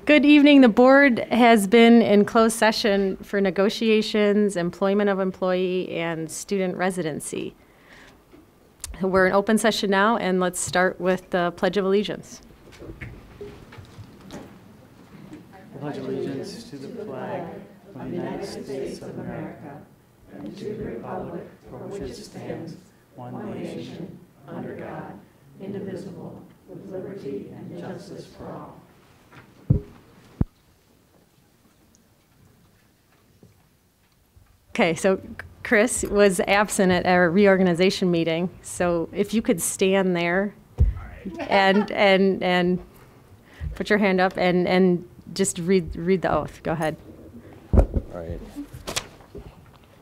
Good evening. The board has been in closed session for negotiations, employment of employee, and student residency. We're in open session now, and let's start with the Pledge of Allegiance. I pledge allegiance to the flag of the United States of America and to the republic for which it stands, one nation, under God, indivisible, with liberty and justice for all. Okay, so Chris was absent at our reorganization meeting, so if you could stand there and put your hand up and just read the oath. Go ahead. All right.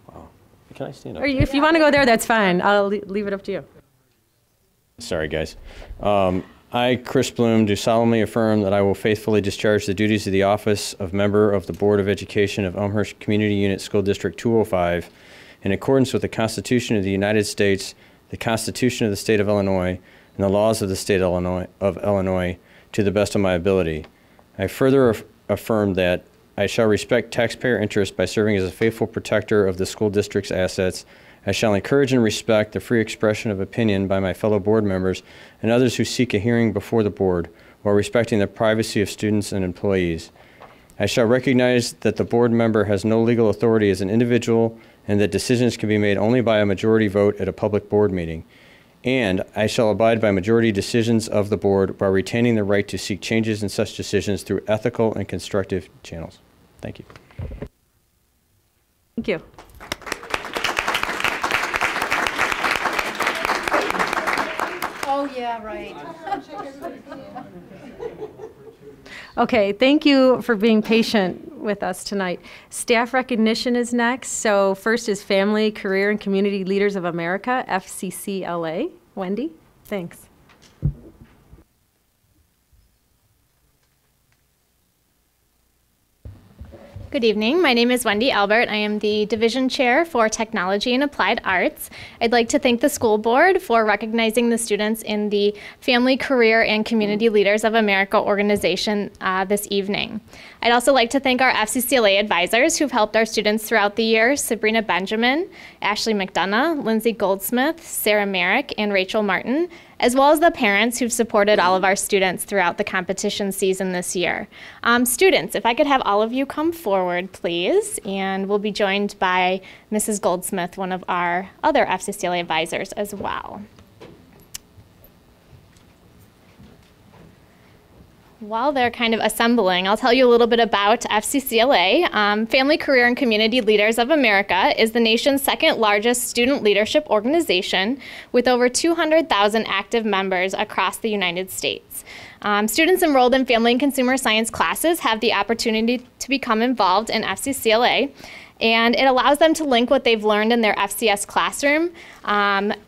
Wow. Can I stand up? Or if you want to go there, that's fine. I'll leave it up to you. Sorry, guys. I, Chris Bloom, do solemnly affirm that I will faithfully discharge the duties of the office of member of the Board of Education of Elmhurst Community Unit School District 205 in accordance with the Constitution of the United States, the Constitution of the State of Illinois, and the laws of the State of Illinois to the best of my ability. I further affirm that I shall respect taxpayer interests by serving as a faithful protector of the school district's assets. I shall encourage and respect the free expression of opinion by my fellow board members and others who seek a hearing before the board, while respecting the privacy of students and employees. I shall recognize that the board member has no legal authority as an individual and that decisions can be made only by a majority vote at a public board meeting. And I shall abide by majority decisions of the board while retaining the right to seek changes in such decisions through ethical and constructive channels. Thank you. Thank you. Oh, yeah, right. Okay, thank you for being patient with us tonight. Staff recognition is next. So first is Family, Career, and Community Leaders of America, FCCLA. Wendy, thanks. Good evening. My name is Wendy Albert. I am the Division Chair for Technology and Applied Arts. I'd like to thank the school board for recognizing the students in the Family, Career, and Community Leaders of America organization this evening. I'd also like to thank our FCCLA advisors who've helped our students throughout the year: Sabrina Benjamin, Ashley McDonough, Lindsay Goldsmith, Sarah Merrick, and Rachel Martin, as well as the parents who've supported all of our students throughout the competition season this year. Students, if I could have all of you come forward, please, and we'll be joined by Mrs. Goldsmith, one of our other FCCLA advisors as well. While they're kind of assembling, I'll tell you a little bit about FCCLA. Family, Career, and Community Leaders of America is the nation's second largest student leadership organization with over 200,000 active members across the United States. Students enrolled in family and consumer science classes have the opportunity to become involved in FCCLA, and it allows them to link what they've learned in their FCS classroom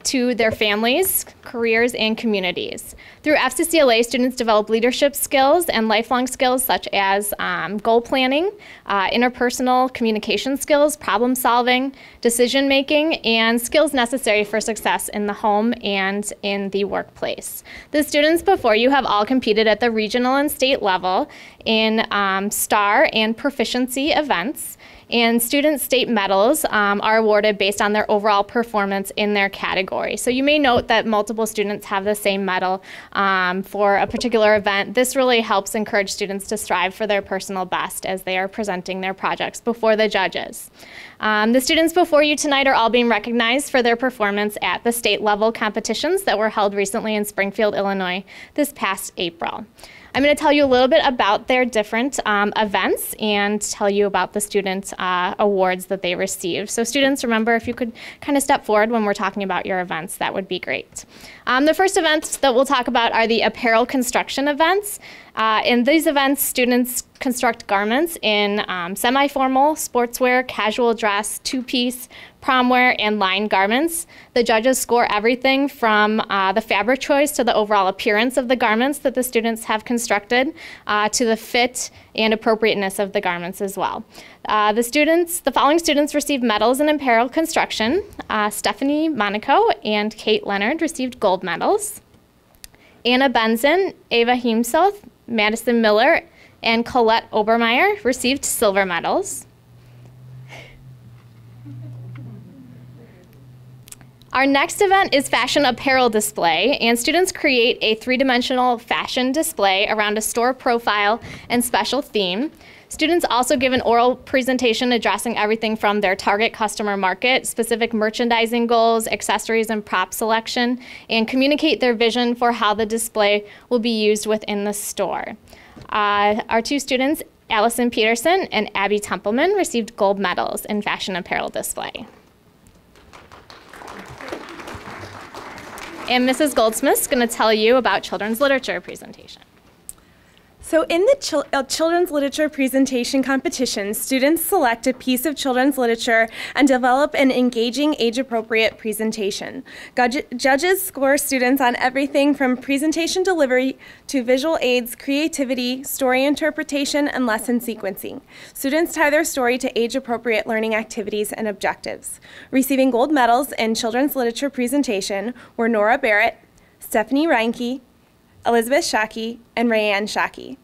to their families, careers, and communities. Through FCCLA, students develop leadership skills and lifelong skills such as goal planning, interpersonal communication skills, problem solving, decision making, and skills necessary for success in the home and in the workplace. The students before you have all competed at the regional and state level in STAR and proficiency events. And student state medals are awarded based on their overall performance in their category. So you may note that multiple students have the same medal for a particular event. This really helps encourage students to strive for their personal best as they are presenting their projects before the judges. The students before you tonight are all being recognized for their performance at the state level competitions that were held recently in Springfield, Illinois this past April. I'm going to tell you a little bit about their different events and tell you about the student awards that they received. So students, remember, if you could kind of step forward when we're talking about your events, that would be great. The first events that we'll talk about are the apparel construction events. In these events, students construct garments in semi-formal, sportswear, casual dress, two-piece, prom wear, and line garments. The judges score everything from the fabric choice to the overall appearance of the garments that the students have constructed to the fit and appropriateness of the garments as well. The following students received medals in apparel construction. Stephanie Monaco and Kate Leonard received gold medals. Anna Benson, Ava Heemsoth, Madison Miller, and Colette Obermeyer received silver medals. Our next event is fashion apparel display, and students create a three-dimensional fashion display around a store profile and special theme. Students also give an oral presentation addressing everything from their target customer market, specific merchandising goals, accessories and prop selection, and communicate their vision for how the display will be used within the store. Our two students, Allison Peterson and Abby Templeman, received gold medals in fashion apparel display. And Mrs. Goldsmith is going to tell you about children's literature presentation. So in the children's literature presentation competition, students select a piece of children's literature and develop an engaging, age-appropriate presentation. Judges score students on everything from presentation delivery to visual aids, creativity, story interpretation, and lesson sequencing. Students tie their story to age-appropriate learning activities and objectives. Receiving gold medals in children's literature presentation were Nora Barrett, Stephanie Reinke, Elizabeth Shockey, and Rayanne Shockey.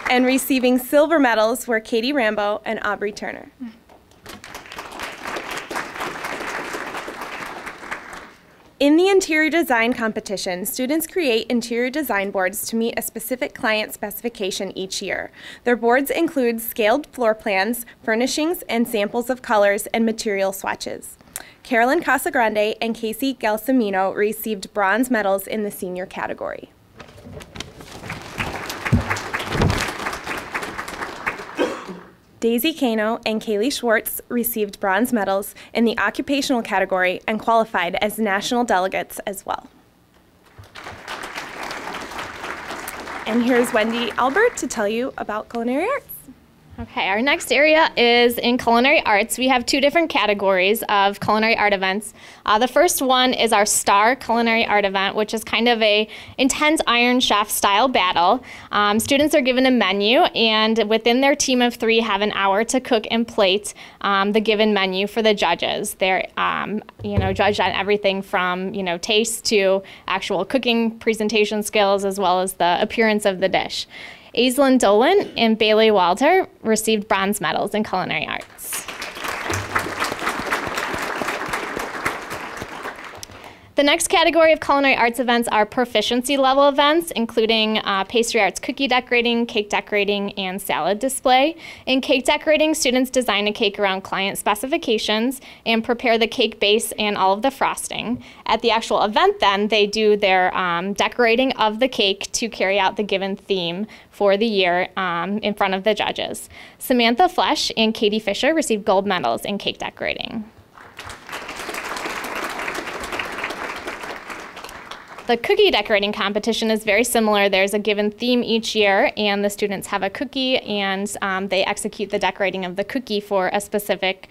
And receiving silver medals were Katie Rambo and Aubrey Turner. In the interior design competition, students create interior design boards to meet a specific client specification each year. Their boards include scaled floor plans, furnishings, and samples of colors and material swatches. Carolyn Casagrande and Casey Gelsomino received bronze medals in the senior category. Daisy Kano and Kaylee Schwartz received bronze medals in the occupational category and qualified as national delegates as well. And here's Wendy Albert to tell you about culinary arts. Okay, our next area is in culinary arts. We have two different categories of culinary art events. The first one is our Star Culinary Art event, which is kind of a intense Iron Chef style battle. Students are given a menu, and within their team of 3 have an hour to cook and plate the given menu for the judges. They're judged on everything from taste to actual cooking presentation skills, as well as the appearance of the dish. Aislinn Dolan and Bailey Walter received bronze medals in culinary arts. The next category of culinary arts events are proficiency level events, including pastry arts cookie decorating, cake decorating, and salad display. In cake decorating, students design a cake around client specifications and prepare the cake base and all of the frosting. At the actual event then, they do their decorating of the cake to carry out the given theme for the year in front of the judges. Samantha Flesh and Katie Fisher received gold medals in cake decorating. The cookie decorating competition is very similar. There's a given theme each year, and the students have a cookie, and they execute the decorating of the cookie for a specific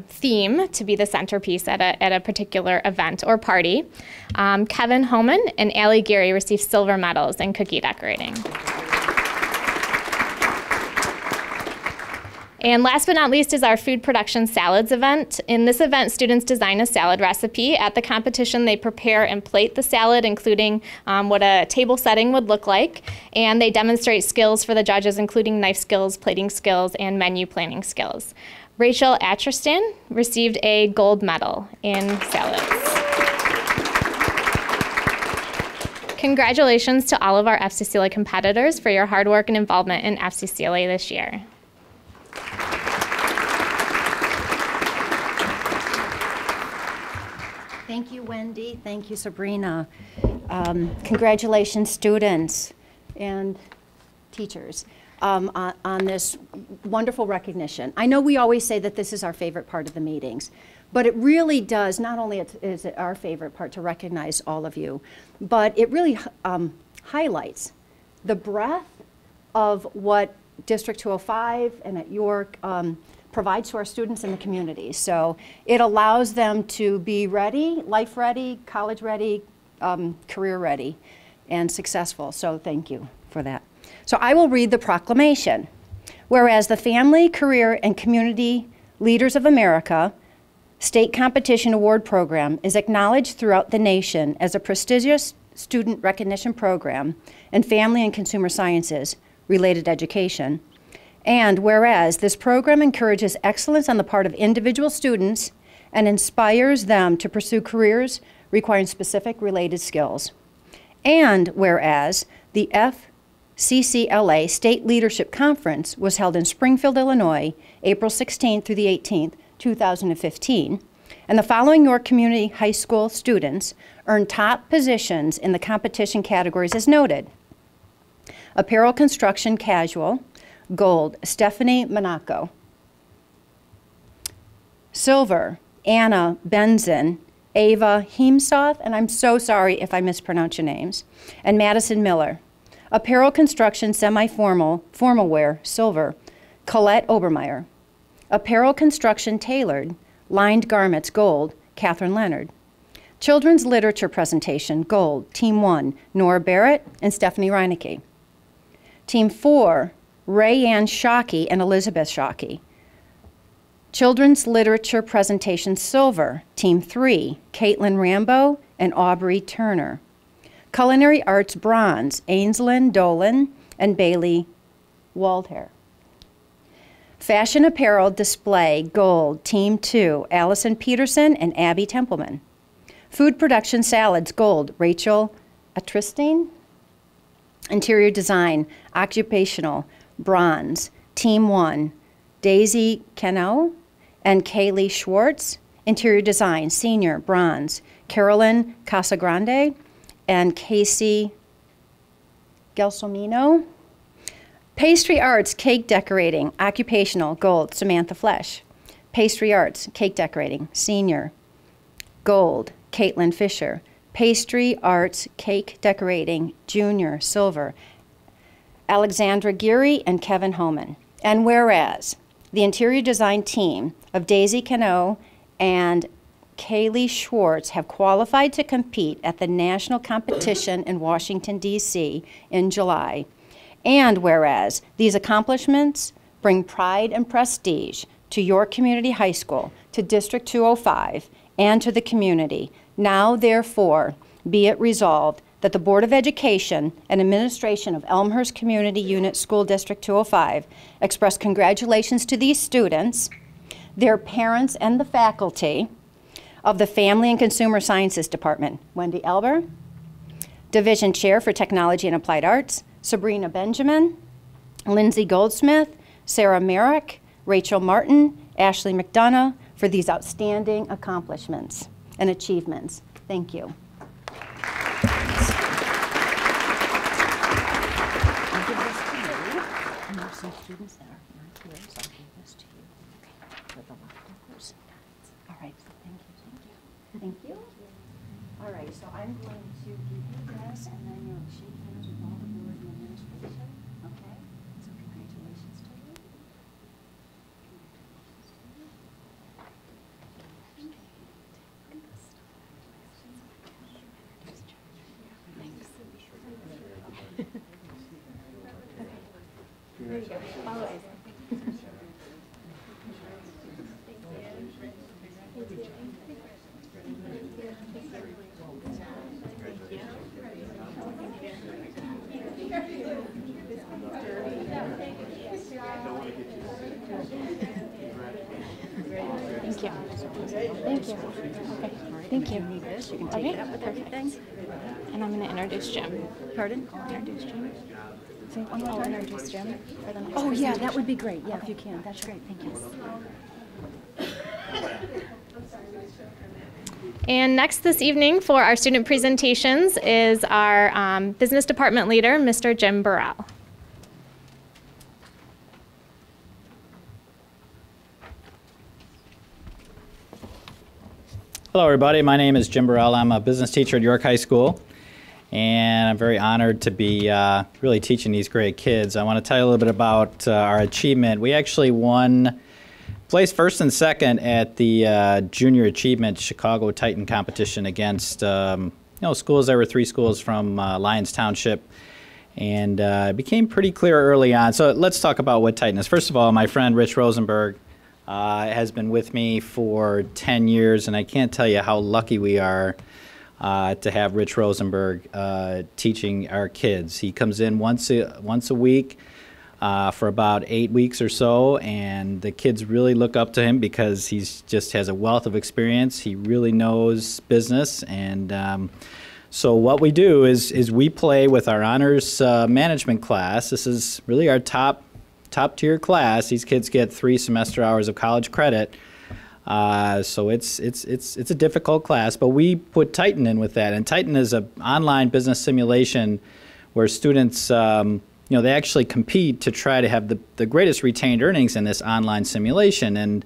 theme to be the centerpiece at a particular event or party. Kevin Homan and Allie Geary received silver medals in cookie decorating. And last but not least is our food production salads event. In this event, students design a salad recipe. At the competition, they prepare and plate the salad, including what a table setting would look like. And they demonstrate skills for the judges, including knife skills, plating skills, and menu planning skills. Rachel Atristan received a gold medal in salads. Congratulations to all of our FCCLA competitors for your hard work and involvement in FCCLA this year. Thank you, Wendy. Thank you, Sabrina. Congratulations, students and teachers, on this wonderful recognition. I know we always say that this is our favorite part of the meetings, but it really does, not only is it our favorite part to recognize all of you, but it really highlights the breadth of what District 205 and at York provides to our students in the community. So it allows them to be ready, life ready, college ready, career ready, and successful. So thank you for that. So I will read the proclamation. Whereas the family, career, and community leaders of America State Competition Award Program is acknowledged throughout the nation as a prestigious student recognition program in family and consumer sciences related education. And whereas this program encourages excellence on the part of individual students and inspires them to pursue careers requiring specific related skills. And whereas the FCCLA State Leadership Conference was held in Springfield, Illinois, April 16th through the 18th, 2015, and the following York Community High School students earned top positions in the competition categories as noted. Apparel Construction Casual, gold, Stephanie Monaco. Silver, Anna Benzin, Ava Heemsoth, and I'm so sorry if I mispronounce your names, and Madison Miller. Apparel Construction Semi-Formal, Formal Wear, silver, Colette Obermeyer. Apparel Construction Tailored, Lined Garments, gold, Catherine Leonard. Children's Literature Presentation, gold, Team 1, Nora Barrett and Stephanie Reinecke. Team 4, Ray-Ann Shockey and Elizabeth Shockey. Children's Literature Presentation, silver, Team 3, Caitlin Rambo and Aubrey Turner. Culinary Arts, bronze, Ainsley Dolan and Bailey Waldhair. Fashion Apparel Display, gold, Team 2, Allison Peterson and Abby Templeman. Food Production Salads, gold, Rachel Atristine. Interior Design, Occupational, bronze, Team 1, Daisy Cano and Kaylee Schwartz. Interior Design, senior, bronze, Carolyn Casagrande and Casey Gelsomino. Pastry Arts, Cake Decorating, Occupational, gold, Samantha Flesh. Pastry Arts, Cake Decorating, senior, gold, Caitlin Fisher. Pastry Arts, Cake Decorating, junior, silver, Alexandra Geary and Kevin Homan. And whereas the interior design team of Daisy Cano and Kaylee Schwartz have qualified to compete at the national competition in Washington, D.C. in July. And whereas these accomplishments bring pride and prestige to York Community High School, to District 205, and to the community, now therefore be it resolved that the Board of Education and Administration of Elmhurst Community Unit School District 205 express congratulations to these students, their parents, and the faculty of the Family and Consumer Sciences Department, Wendy Elber, Division Chair for Technology and Applied Arts, Sabrina Benjamin, Lindsay Goldsmith, Sarah Merrick, Rachel Martin, Ashley McDonough, for these outstanding accomplishments and achievements. Thank you. I'll give this to you. And there's some students that are not here, so I'll give this to you. Okay. For the leftovers. All right, so thank you. Thank you. All right, so I'm going to give you this, and then you'll shake hands with all the board and administration. Okay? So congratulations to you. There you go. Follow it. Thank you. Thank you. Okay. Thank you. Need this, you can take it up with everything. And I'm going to introduce Jim. Pardon? Introduce Jim. I'll introduce Jim for the next Oh, yeah, presentation. that would be great. Yeah, if you can. That's great. Thank you. And next this evening for our student presentations is our business department leader, Mr. Jim Burrell. Hello everybody, my name is Jim Burrell. I'm a business teacher at York High School, and I'm very honored to be really teaching these great kids. I want to tell you a little bit about our achievement. We actually placed first and second at the Junior Achievement Chicago Titan competition against schools. There were 3 schools from Lyons Township, and it became pretty clear early on. So let's talk about what Titan is. First of all, my friend Rich Rosenberg has been with me for 10 years, and I can't tell you how lucky we are to have Rich Rosenberg teaching our kids. He comes in once a week for about 8 weeks or so, and the kids really look up to him because he just has a wealth of experience. He really knows business, and so what we do is we play with our honors management class. This is really our top tier class. These kids get 3 semester hours of college credit. So it's a difficult class, but we put Titan in with that. And Titan is an online business simulation where students, they actually compete to try to have the greatest retained earnings in this online simulation. And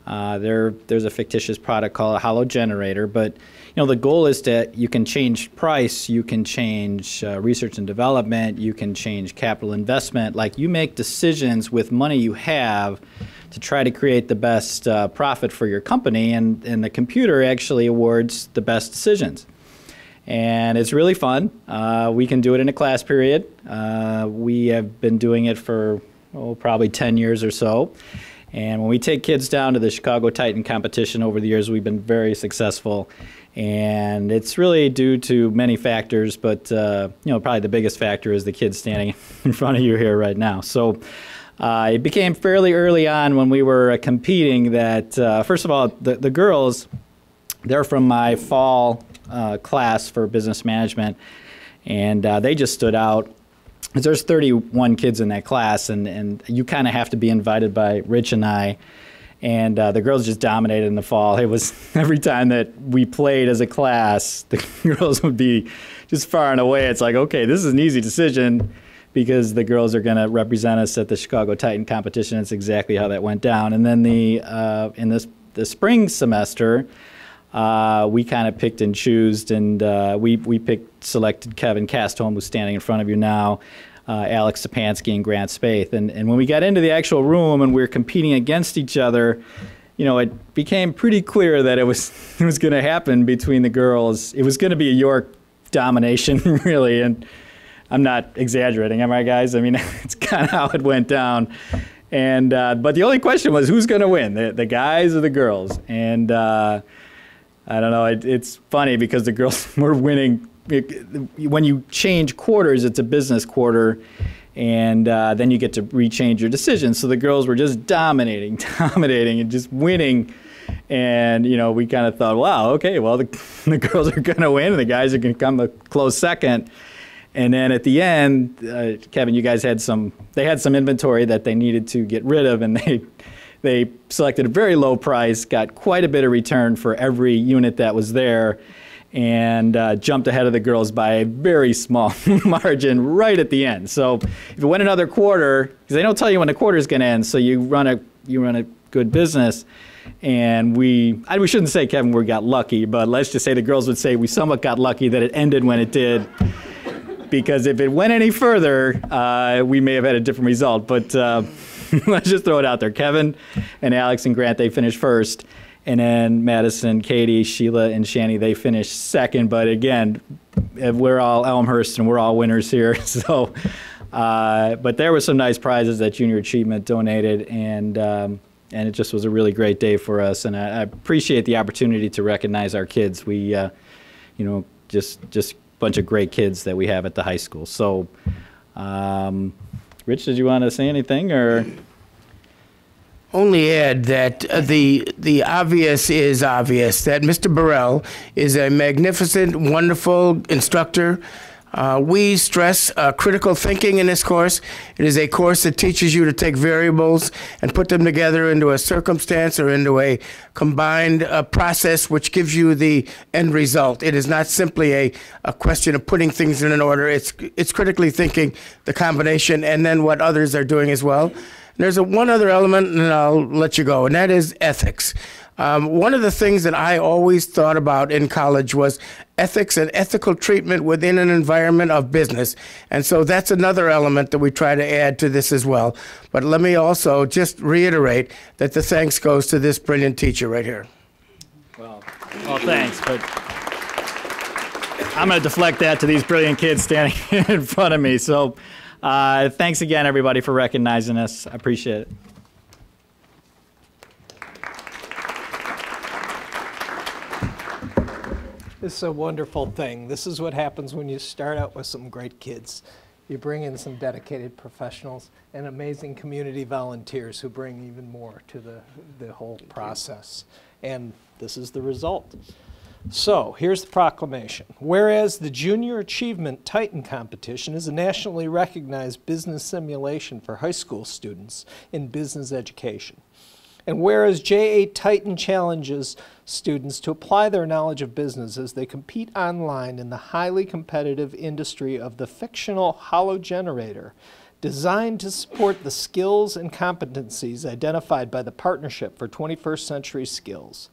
there's a fictitious product called a Hollow Generator, but the goal is that you can change price, you can change research and development, you can change capital investment. Like, you make decisions with money you have to try to create the best profit for your company, and the computer actually awards the best decisions. And it's really fun. We can do it in a class period. We have been doing it for probably 10 years or so. And when we take kids down to the Chicago Titan competition over the years, we've been very successful. And it's really due to many factors, but probably the biggest factor is the kids standing in front of you here right now. So it became fairly early on when we were competing that, first of all, the girls, they're from my fall class for business management, and they just stood out. There's 31 kids in that class, and you kind of have to be invited by Rich and I. And the girls just dominated in the fall. It was every time that we played as a class, the girls would be just far and away. It's like, okay, this is an easy decision because the girls are going to represent us at the Chicago Titan competition. It's exactly how that went down. And then in the spring semester, we kind of picked and choosed, and we selected Kevin Castholm, who's standing in front of you now, Alex Sapansky, and Grant Spaeth. And when we got into the actual room and we were competing against each other, it became pretty clear that it was going to happen between the girls. It was going to be a York domination, really, and I'm not exaggerating, am I, guys? I mean, it's kind of how it went down. And but the only question was, who's going to win, the guys or the girls? And I don't know. It's funny because the girls were winning. When you change quarters, it's a business quarter, and then you get to rechange your decisions. So the girls were just dominating, and just winning. And, we kind of thought, wow, okay, well, the girls are going to win, and the guys are going to come a close second. And then at the end, Kevin, you guys had some inventory that they needed to get rid of, and they selected a very low price, got quite a bit of return for every unit that was there, and jumped ahead of the girls by a very small margin right at the end. So if it went another quarter, because they don't tell you when the quarter is going to end, so you run a good business. And we shouldn't say, Kevin, we got lucky, but let's just say the girls would say we somewhat got lucky that it ended when it did. Because if it went any further, we may have had a different result. But let's just throw it out there. Kevin and Alex and Grant, they finished first. And then Madison, Katie, Sheila, and Shani, they finished second. But again, we're all Elmhurst and we're all winners here. So, but there were some nice prizes that Junior Achievement donated, and it just was a really great day for us. And I appreciate the opportunity to recognize our kids. We, just bunch of great kids that we have at the high school. So, Rich, did you want to say anything, or? Only add that the obvious is obvious, that Mr. Burrell is a magnificent, wonderful instructor. We stress critical thinking in this course. It is a course that teaches you to take variables and put them together into a circumstance or into a combined process which gives you the end result. It is not simply a question of putting things in an order. It's critically thinking the combination and then what others are doing as well. There's one other element, and I'll let you go, and that is ethics. One of the things that I always thought about in college was ethics and ethical treatment within an environment of business. And so that's another element that we try to add to this as well. But let me also just reiterate that the thanks goes to this brilliant teacher right here. Well, thanks, but I'm going to deflect that to these brilliant kids standing in front of me. So thanks again, everybody, for recognizing us. I appreciate it. This is a wonderful thing. This is what happens when you start out with some great kids. You bring in some dedicated professionals and amazing community volunteers who bring even more to the whole process. And this is the result. So here's the proclamation. Whereas the Junior Achievement Titan Competition is a nationally recognized business simulation for high school students in business education. And whereas J8 Titan challenges students to apply their knowledge of business as they compete online in the highly competitive industry of the fictional holo generator, designed to support the skills and competencies identified by the Partnership for 21st Century Skills.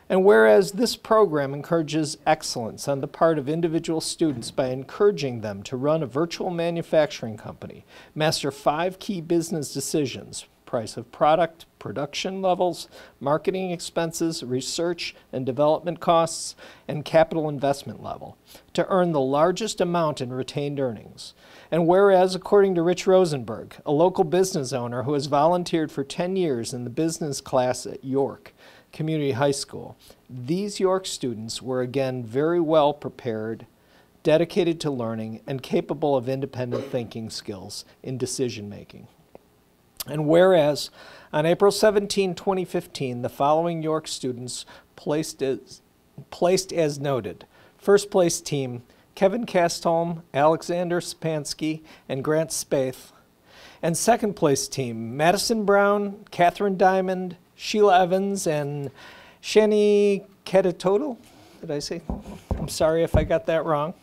And whereas this program encourages excellence on the part of individual students by encouraging them to run a virtual manufacturing company, master 5 key business decisions: price of product, production levels, marketing expenses, research and development costs, and capital investment level, to earn the largest amount in retained earnings. And whereas, according to Rich Rosenberg, a local business owner who has volunteered for 10 years in the business class at York Community High School, these York students were again very well prepared, dedicated to learning, and capable of independent thinking skills in decision making. And whereas on April 17, 2015, the following York students placed as noted: first place team, Kevin Castholm, Alexander Spansky, and Grant Spaeth. And second place team, Madison Brown, Catherine Diamond, Sheila Evans, and Shani Keditotal. Did I say? I'm sorry if I got that wrong.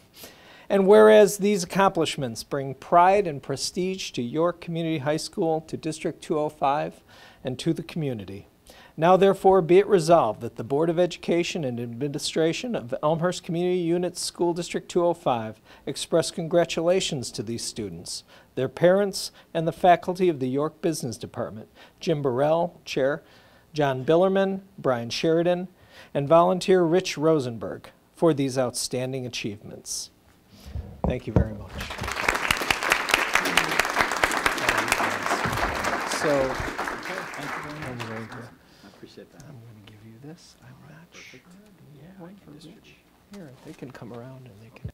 And whereas these accomplishments bring pride and prestige to York Community High School, to District 205, and to the community. Now therefore be it resolved that the Board of Education and Administration of Elmhurst Community Unit School District 205 express congratulations to these students, their parents, and the faculty of the York Business Department: Jim Burrell, Chair, John Billerman, Brian Sheridan, and volunteer Rich Rosenberg for these outstanding achievements. Thank you very much. So, thank you very much. I appreciate that. I'm going to give you this. I'm not sure. Yeah, wait for Rich. Here, they can come around and they can.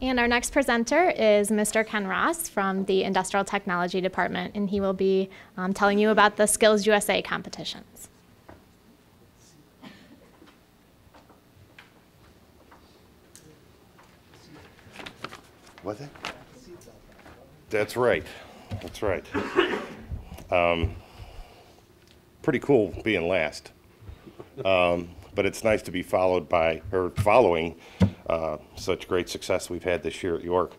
And our next presenter is Mr. Ken Ross from the Industrial Technology Department, and he will be telling you about the Skills USA competitions. What's that? That's right. That's right. Pretty cool being last. But it's nice to be following such great success we've had this year at York.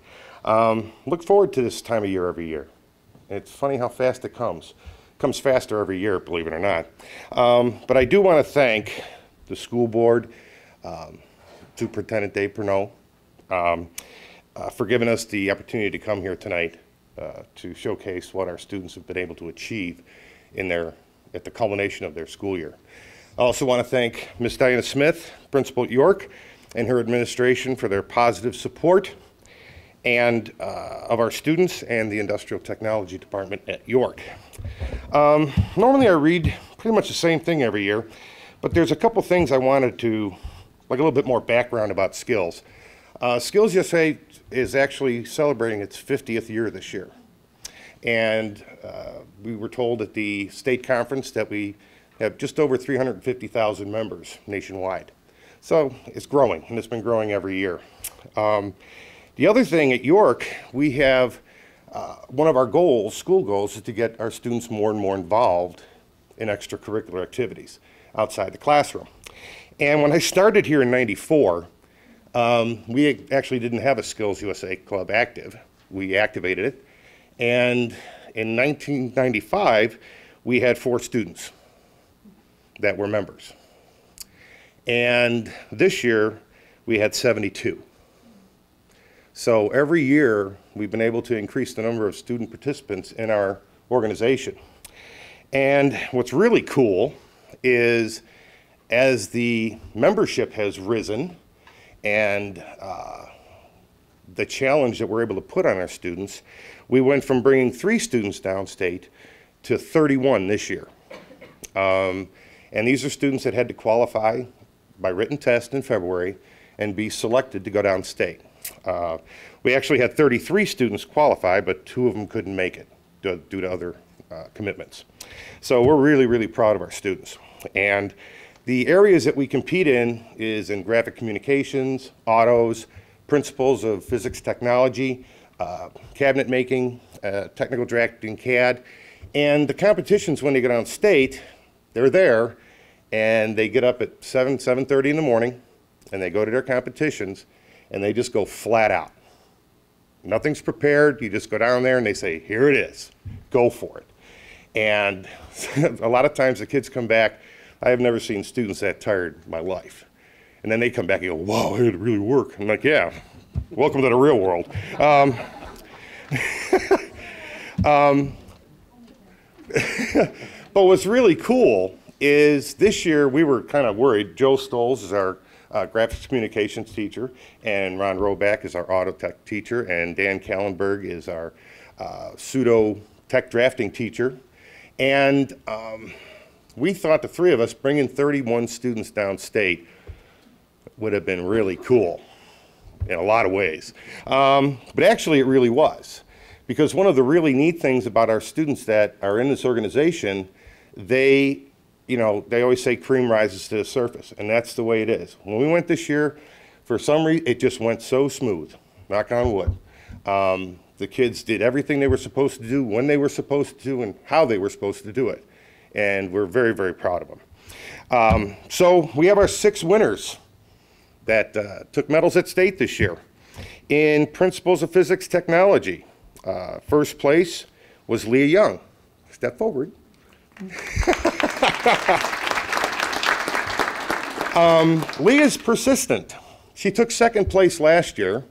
Look forward to this time of year every year. It's funny how fast it comes. It comes faster every year, believe it or not. But I do want to thank the school board, Superintendent Dave Pernot, for giving us the opportunity to come here tonight to showcase what our students have been able to achieve at the culmination of their school year. I also want to thank Ms. Diana Smith, Principal at York, and her administration for their positive support and of our students and the Industrial Technology Department at York. Normally I read pretty much the same thing every year, but there's a couple things I wanted to, like a little bit more background about Skills. Skills USA is actually celebrating its 50th year this year. And we were told at the state conference that we have just over 350,000 members nationwide. So it's growing, and it's been growing every year. The other thing at York, we have one of our goals, school goals, is to get our students more and more involved in extracurricular activities outside the classroom. And when I started here in '94, we actually didn't have a Skills USA Club active. We activated it. And in 1995, we had 4 students that were members. And this year, we had 72. So every year, we've been able to increase the number of student participants in our organization. And what's really cool is as the membership has risen and the challenge that we're able to put on our students, we went from bringing 3 students downstate to 31 this year. And these are students that had to qualify by written test in February and be selected to go downstate. We actually had 33 students qualify, but 2 of them couldn't make it due to other commitments. So we're really, really proud of our students. And the areas that we compete in is in graphic communications, autos, principles of physics technology, cabinet making, technical drafting CAD. And the competitions, when they go downstate, they're there, and they get up at 7:30 in the morning, and they go to their competitions, and they just go flat out. Nothing's prepared. You just go down there, and they say, here it is. Go for it. And a lot of times the kids come back. I have never seen students that tired in my life. And then they come back and go, wow, it really work. I'm like, yeah, welcome to the real world. But what's really cool is this year we were kind of worried. Joe Stoles is our graphics communications teacher, and Ron Roback is our auto tech teacher, and Dan Kallenberg is our pseudo tech drafting teacher. And we thought the 3 of us bringing 31 students downstate would have been really cool in a lot of ways. But actually it really was, because one of the really neat things about our students that are in this organization, they always say cream rises to the surface, and that's the way it is. When we went this year, for some reason, it just went so smooth, knock on wood. The kids did everything they were supposed to do, when they were supposed to do, and how they were supposed to do it. And we're very, very proud of them. So we have our 6 winners that took medals at state this year. In Principles of Physics Technology, first place was Leah Young. Step forward. Leah's persistent. She took 2nd place last year.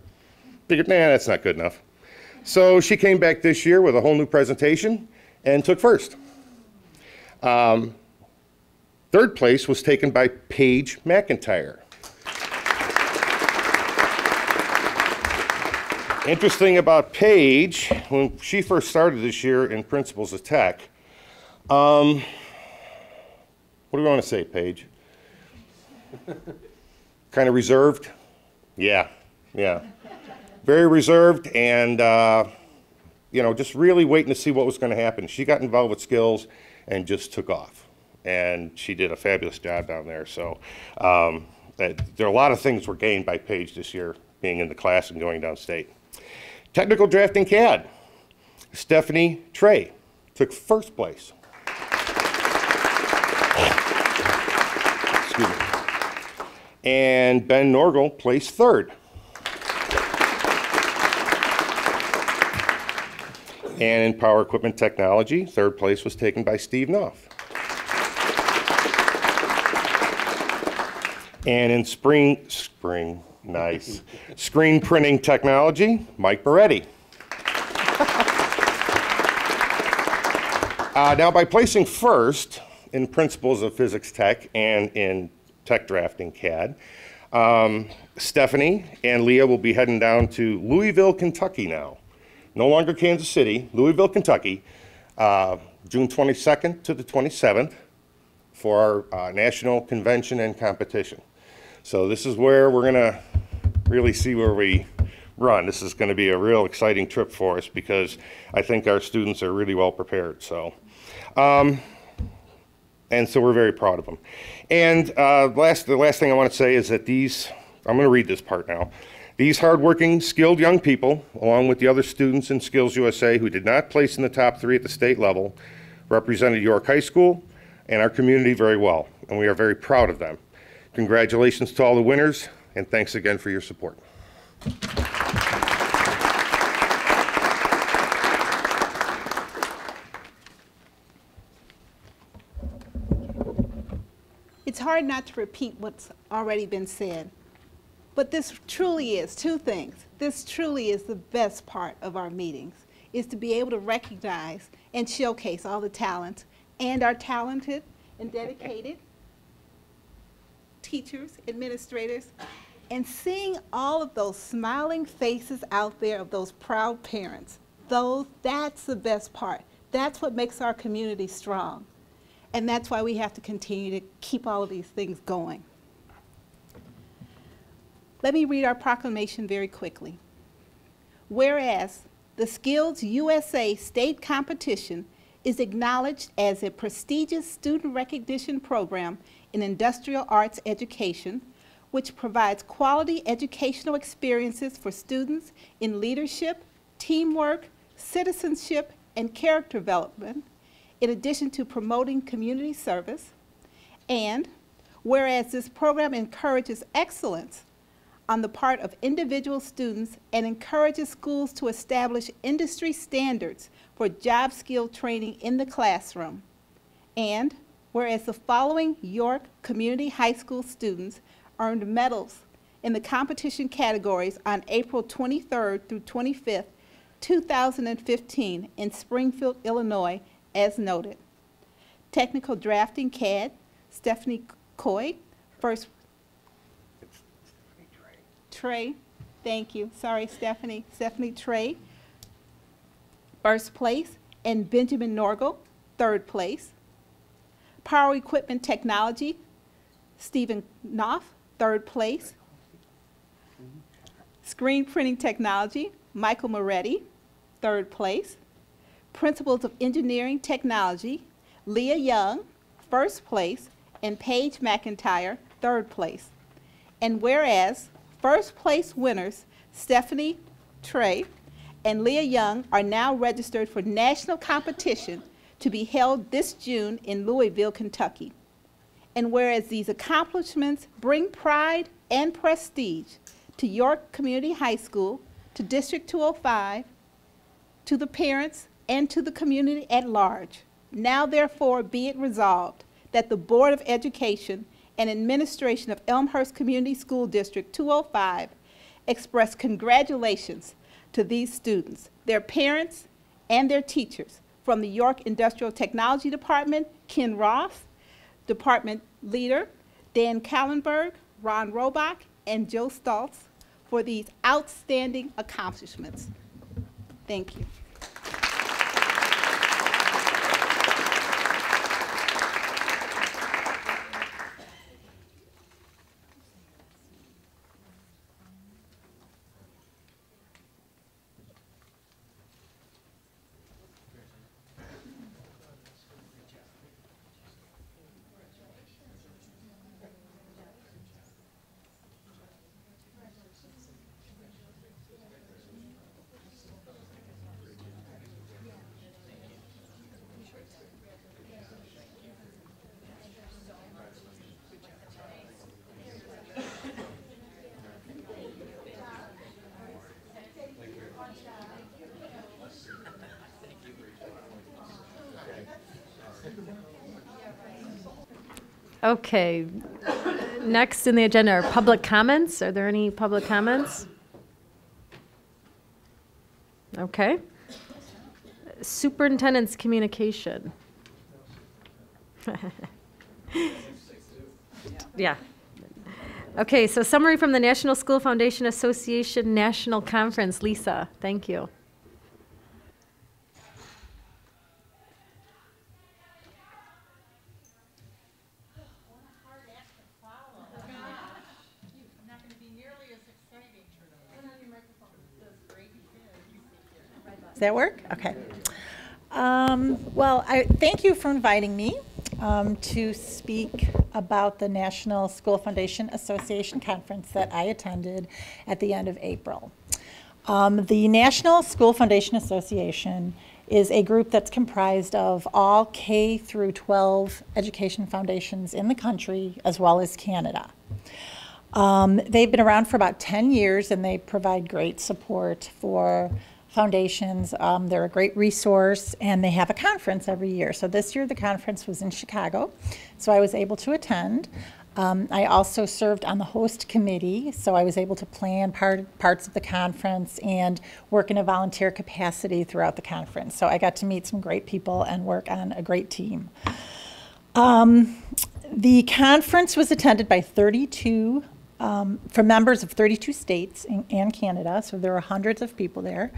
Figured, nah, that's not good enough. So she came back this year with a whole new presentation and took 1st. 3rd place was taken by Paige McIntyre. Interesting about Paige, when she first started this year in Principles of Tech, what do we want to say, Paige? Kind of reserved? Yeah. Very reserved, and just really waiting to see what was going to happen. She got involved with skills and just took off, and she did a fabulous job down there. So there are a lot of things were gained by Paige this year, being in the class and going downstate. Technical drafting CAD, Stephanie Trey took 1st place. Excuse me. And Ben Norgal placed 3rd. And in Power Equipment Technology, 3rd place was taken by Steve Knopf. And in Screen Printing Technology, Mike Moretti. Now, by placing 1st in Principles of Physics Tech and in Tech Drafting CAD, Stephanie and Leah will be heading down to Louisville, Kentucky now. No longer Kansas City, Louisville, Kentucky, June 22nd to the 27th for our national convention and competition. So this is where we're going to really see where we run. This is going to be a real exciting trip for us because I think our students are really well prepared. So And so we're very proud of them. And the last thing I want to say is that I'm going to read this part now. These hardworking, skilled young people, along with the other students in Skills USA who did not place in the top 3 at the state level, represented York High School and our community very well, and we are very proud of them. Congratulations to all the winners, and thanks again for your support. It's hard not to repeat what's already been said, but this truly is two things. This truly is the best part of our meetings, is to be able to recognize and showcase all the talent and our talented and dedicated teachers, administrators, and seeing all of those smiling faces out there of those proud parents. That's the best part. That's what makes our community strong. And that's why we have to continue to keep all of these things going. Let me read our proclamation very quickly. Whereas the Skills USA State Competition is acknowledged as a prestigious student recognition program in industrial arts education, which provides quality educational experiences for students in leadership, teamwork, citizenship, and character development, in addition to promoting community service. And whereas this program encourages excellence on the part of individual students and encourages schools to establish industry standards for job skill training in the classroom. And whereas the following York Community High School students earned medals in the competition categories on April 23rd through 25th, 2015 in Springfield, Illinois, as noted. Technical drafting CAD, Stephanie Coy, first. Trey, thank you. Sorry, Stephanie. Stephanie Trey, first place, and Benjamin Norgal, third place. Power Equipment Technology, Stephen Knopf, third place. Screen Printing Technology, Michael Moretti, third place. Principles of Engineering Technology, Leah Young, first place, and Paige McIntyre, third place. And whereas first place winners Stephanie Trey and Leah Young are now registered for national competition to be held this June in Louisville, Kentucky. And whereas these accomplishments bring pride and prestige to York Community High School, to District 205, to the parents, and to the community at large, now therefore be it resolved that the Board of Education and Administration of Elmhurst Community School District 205 express congratulations to these students, their parents, and their teachers from the York Industrial Technology Department, Ken Ross, Department Leader Dan Kallenberg, Ron Robach, and Joe Stoltz for these outstanding accomplishments. Thank you. Okay, next in the agenda are public comments. Are there any public comments? Okay. Superintendent's communication. Yeah. Okay, so summary from the National School Foundation Association National Conference. Lisa, thank you. Does that work? Okay. Well, thank you for inviting me. to speak about the National School Foundation Association Conference that I attended at the end of April. The National School Foundation Association is a group that's comprised of all K through 12 education foundations in the country, as well as Canada. They've been around for about 10 years, and they provide great support for foundations. They're a great resource, and they have a conference every year. So this year the conference was in Chicago, so I was able to attend. I also served on the host committee, so I was able to plan parts of the conference and work in a volunteer capacity throughout the conference. So I got to meet some great people and work on a great team. The conference was attended by 32 from members of 32 states and Canada, so there were hundreds of people there.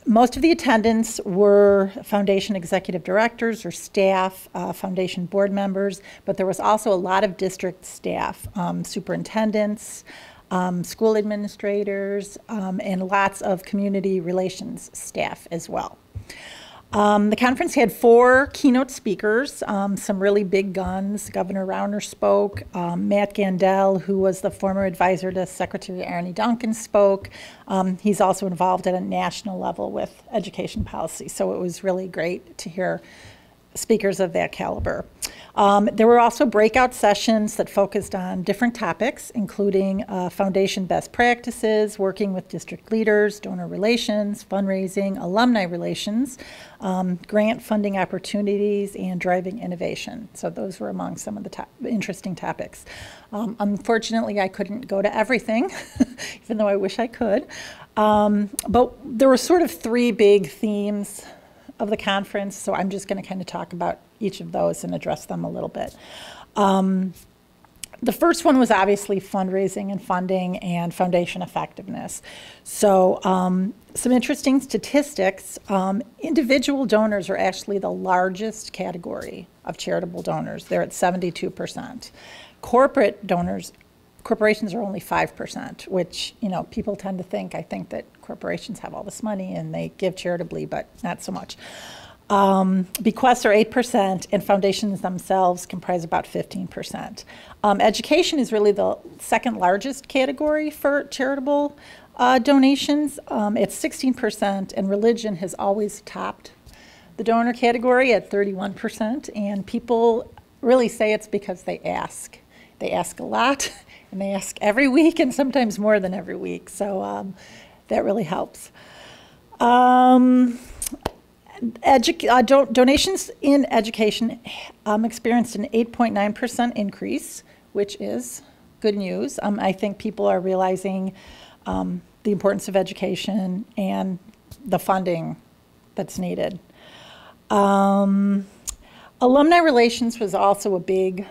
Most of the attendants were foundation executive directors or staff, foundation board members, but there was also a lot of district staff, superintendents, school administrators, and lots of community relations staff as well. The conference had 4 keynote speakers, some really big guns. Governor Rauner spoke. Matt Gandel, who was the former advisor to Secretary Arne Duncan, spoke. He's also involved at a national level with education policy, so it was really great to hear speakers of that caliber. There were also breakout sessions that focused on different topics, including foundation best practices, working with district leaders, donor relations, fundraising, alumni relations, grant funding opportunities, and driving innovation. So those were among some of the interesting topics. Unfortunately, I couldn't go to everything, even though I wish I could. But there were sort of 3 big themes of the conference, so I'm just going to kind of talk about each of those and address them a little bit. The first one was obviously fundraising and funding and foundation effectiveness. So some interesting statistics. Individual donors are actually the largest category of charitable donors. They're at 72%. Corporate donors, corporations are only 5%, which, you know, people tend to think, I think that corporations have all this money and they give charitably, but not so much. Bequests are 8%, and foundations themselves comprise about 15%. Education is really the second largest category for charitable donations. It's 16%, and religion has always topped the donor category at 31%, and people really say it's because they ask. They ask a lot, and they ask every week, and sometimes more than every week, so that really helps. Donations in education experienced an 8.9% increase, which is good news. I think people are realizing the importance of education and the funding that's needed. Alumni relations was also a big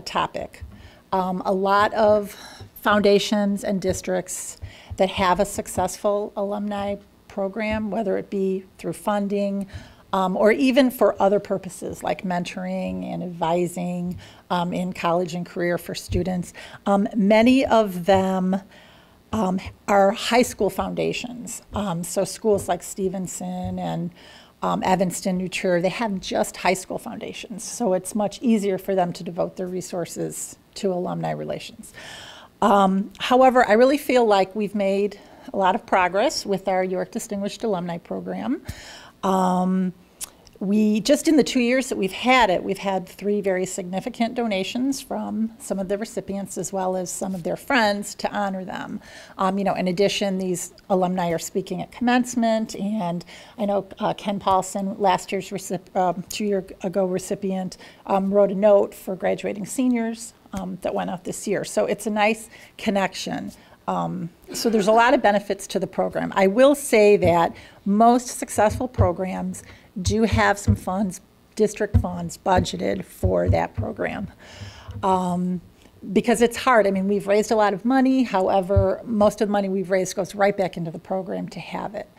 topic. A lot of foundations and districts that have a successful alumni program, whether it be through funding or even for other purposes like mentoring and advising in college and career for students. Many of them are high school foundations. So schools like Stevenson and Evanston, New Trier, they have just high school foundations. So it's much easier for them to devote their resources to alumni relations. However, I really feel like we've made a lot of progress with our York Distinguished Alumni Program. We, just in the 2 years that we've had it, we've had 3 very significant donations from some of the recipients as well as some of their friends to honor them. You know, in addition, these alumni are speaking at commencement, and I know Ken Paulson, last year's 2 years ago recipient, wrote a note for graduating seniors that went out this year. So it's a nice connection. So there's a lot of benefits to the program. I will say that most successful programs do have some funds, district funds, budgeted for that program. Because it's hard. I mean, we've raised a lot of money. However, most of the money we've raised goes right back into the program to have it.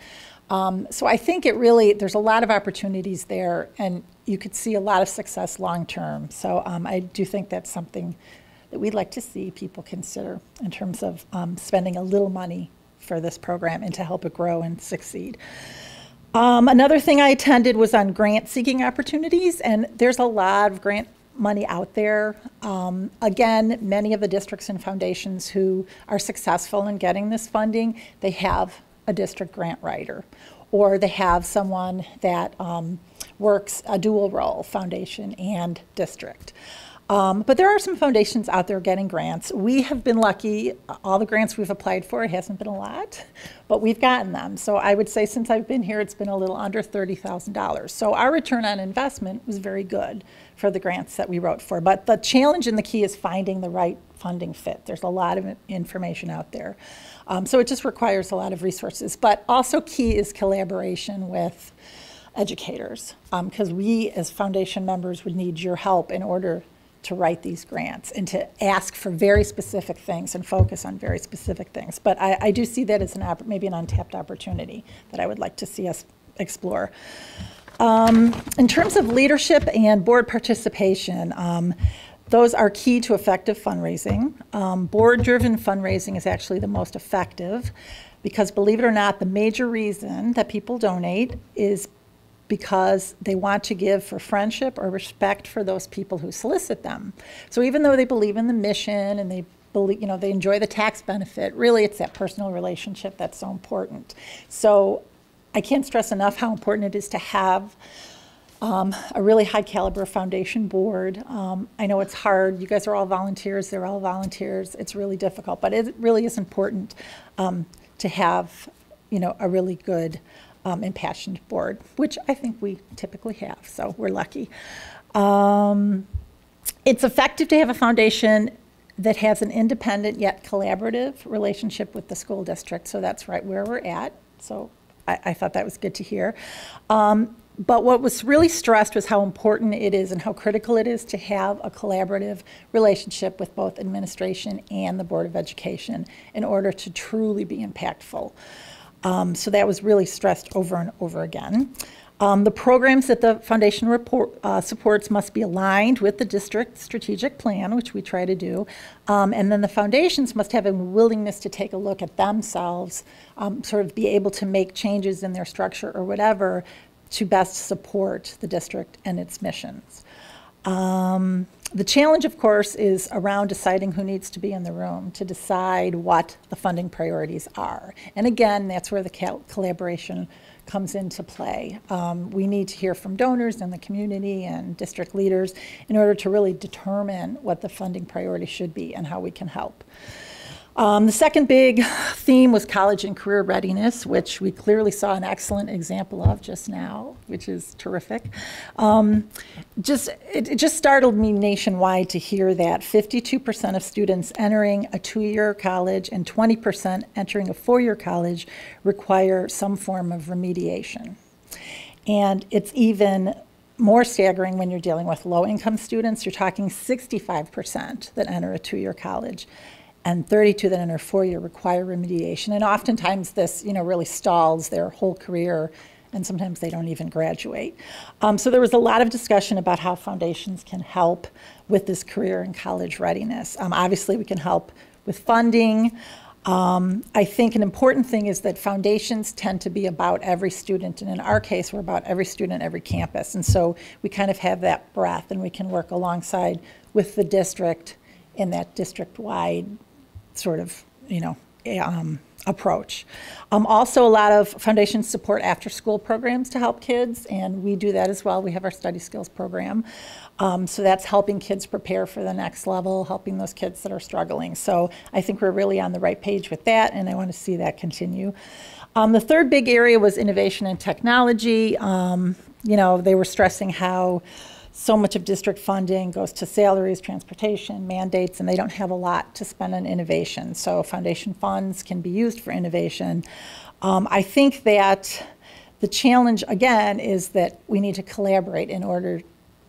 So I think it really, there's a lot of opportunities there, and you could see a lot of success long term. So I do think that's something that we'd like to see people consider in terms of spending a little money for this program and to help it grow and succeed. Another thing I attended was on grant seeking opportunities, and there's a lot of grant money out there. Again, many of the districts and foundations who are successful in getting this funding, they have a district grant writer, or they have someone that works a dual role, foundation and district. But there are some foundations out there getting grants. We have been lucky. All the grants we've applied for, it hasn't been a lot, but we've gotten them. So I would say since I've been here, it's been a little under $30,000. So our return on investment was very good for the grants that we wrote for. But the challenge and the key is finding the right funding fit. There's a lot of information out there. So it just requires a lot of resources. But also key is collaboration with educators, because we as foundation members would need your help in order to write these grants and to ask for very specific things and focus on very specific things. But I do see that as maybe an untapped opportunity that I would like to see us explore. In terms of leadership and board participation, those are key to effective fundraising. Board-driven fundraising is actually the most effective because, believe it or not, the major reason that people donate is because they want to give for friendship or respect for those people who solicit them. So even though they believe in the mission and they believe, they enjoy the tax benefit, really it's that personal relationship that's so important. So I can't stress enough how important it is to have a really high caliber foundation board. I know it's hard. You guys are all volunteers. They're all volunteers. It's really difficult, but it really is important to have, a really good impassioned board, which I think we typically have, so we're lucky. It's effective to have a foundation that has an independent yet collaborative relationship with the school district, so that's right where we're at. So I thought that was good to hear. But what was really stressed was how important it is and how critical it is to have a collaborative relationship with both administration and the Board of Education in order to truly be impactful. So that was really stressed over and over again. The programs that the foundation supports must be aligned with the district strategic plan, which we try to do. And then the foundations must have a willingness to take a look at themselves, sort of be able to make changes in their structure or whatever to best support the district and its missions. The challenge, of course, is around deciding who needs to be in the room to decide what the funding priorities are. And again, that's where the collaboration comes into play. We need to hear from donors and the community and district leaders in order to really determine what the funding priority should be and how we can help. The second big theme was college and career readiness, which we clearly saw an excellent example of just now, which is terrific. It just startled me nationwide to hear that 52% of students entering a 2-year college and 20% entering a 4-year college require some form of remediation. And it's even more staggering when you're dealing with low-income students. You're talking 65% that enter a 2-year college, and 32 that enter 4-year require remediation. And oftentimes this, really stalls their whole career, and sometimes they don't even graduate. So there was a lot of discussion about how foundations can help with this career and college readiness. Obviously, we can help with funding. I think an important thing is that foundations tend to be about every student, and in our case, we're about every student, every campus. And so we kind of have that breadth, and we can work alongside with the district in that district-wide sort of, approach. Also, a lot of foundations support after-school programs to help kids, and we do that as well. We have our study skills program. So that's helping kids prepare for the next level, helping those kids that are struggling. So I think we're really on the right page with that, and I want to see that continue. The third big area was innovation and technology. They were stressing how so much of district funding goes to salaries, transportation, mandates, and they don't have a lot to spend on innovation. So foundation funds can be used for innovation. I think that the challenge, again, is that we need to collaborate in order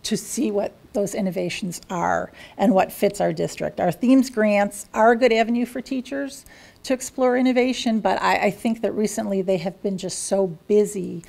to see what those innovations are and what fits our district. Our themes grants are a good avenue for teachers to explore innovation, but I think that recently they have been just so busy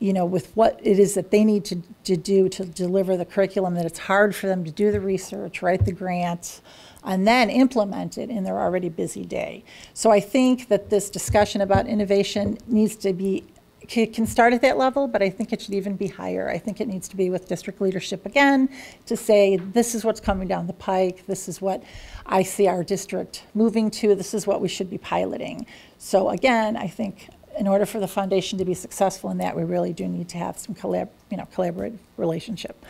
with what it is that they need to do to deliver the curriculum, that it's hard for them to do the research, write the grants, and then implement it in their already busy day. So I think that this discussion about innovation needs to be can start at that level, but I think it should even be higher. I think it needs to be with district leadership again to say, this is what's coming down the pike, this is what I see our district moving to, this is what we should be piloting. So again, I think in order for the foundation to be successful in that, we really do need to have some collaborative relationship.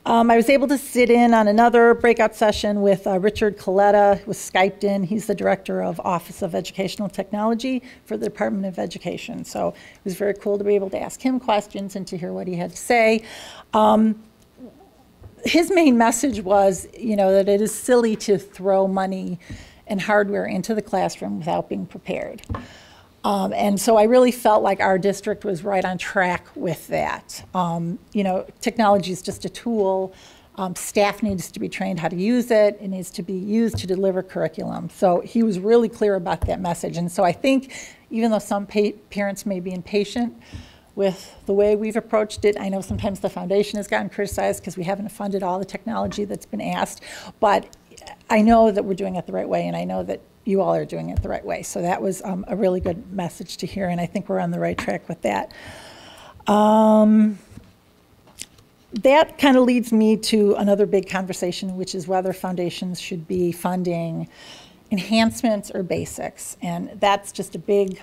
I was able to sit in on another breakout session with Richard Coletta, who was Skyped in. He's the director of Office of Educational Technology for the Department of Education. So it was very cool to be able to ask him questions and to hear what he had to say. His main message was, that it is silly to throw money and hardware into the classroom without being prepared. And so I really felt like our district was right on track with that. Technology is just a tool. Staff needs to be trained how to use it. It needs to be used to deliver curriculum. So he was really clear about that message. And so I think even though some parents may be impatient with the way we've approached it, I know sometimes the foundation has gotten criticized because we haven't funded all the technology that's been asked, but I know that we're doing it the right way, and I know that you all are doing it the right way. So that was a really good message to hear, and I think we're on the right track with that. That kind of leads me to another big conversation, which is whether foundations should be funding enhancements or basics. And that's just a big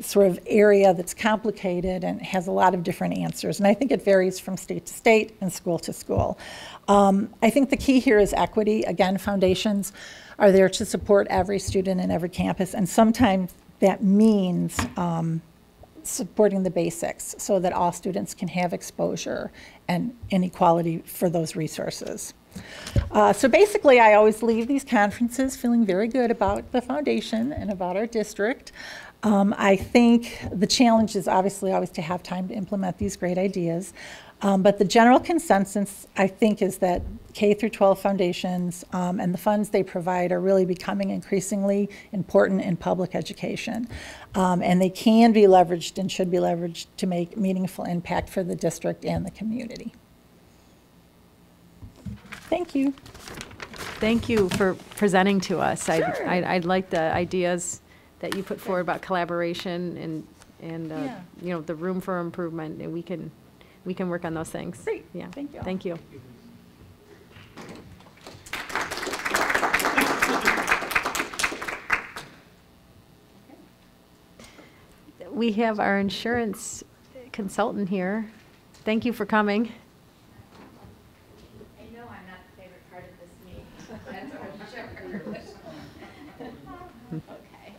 sort of area that's complicated and has a lot of different answers. And I think it varies from state to state and school to school. I think the key here is equity. Again, foundations are there to support every student in every campus, and sometimes that means supporting the basics so that all students can have exposure and inequality for those resources. So basically, I always leave these conferences feeling very good about the foundation and about our district. I think the challenge is obviously always to have time to implement these great ideas. But the general consensus, I think, is that K through 12 foundations and the funds they provide are really becoming increasingly important in public education. And they can be leveraged and should be leveraged to make meaningful impact for the district and the community. Thank you. Thank you for presenting to us. Sure. I'd like the ideas that you put forward about collaboration and the room for improvement, and we can work on those things. Great. Yeah. Thank you. Thank you. We have our insurance consultant here. Thank you for coming. I know I'm not the favorite part of this meeting. That's for sure. Okay.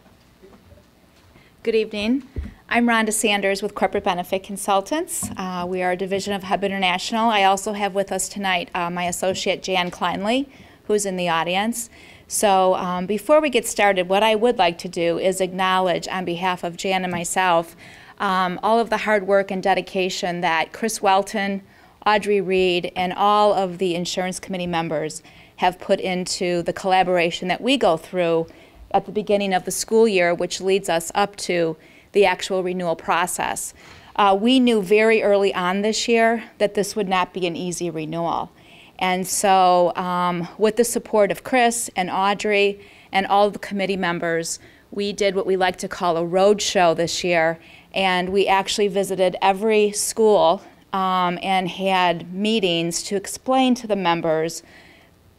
Good evening. I'm Rhonda Sanders with Corporate Benefit Consultants. We are a division of Hub International. I also have with us tonight my associate Jan Kleinley, who's in the audience. So before we get started, what I would like to do is acknowledge on behalf of Jan and myself all of the hard work and dedication that Chris Welton, Audrey Reed, and all of the insurance committee members have put into the collaboration that we go through at the beginning of the school year, which leads us up to the actual renewal process. We knew very early on this year that this would not be an easy renewal. And so with the support of Chris and Audrey and all of the committee members, we did what we like to call a road show this year. And we actually visited every school and had meetings to explain to the members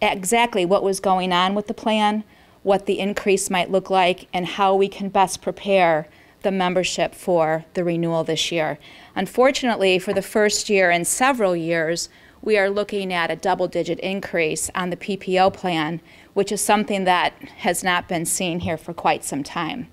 exactly what was going on with the plan, what the increase might look like, and how we can best prepare the membership for the renewal this year. Unfortunately, for the first year in several years, we are looking at a double-digit increase on the PPO plan, which is something that has not been seen here for quite some time.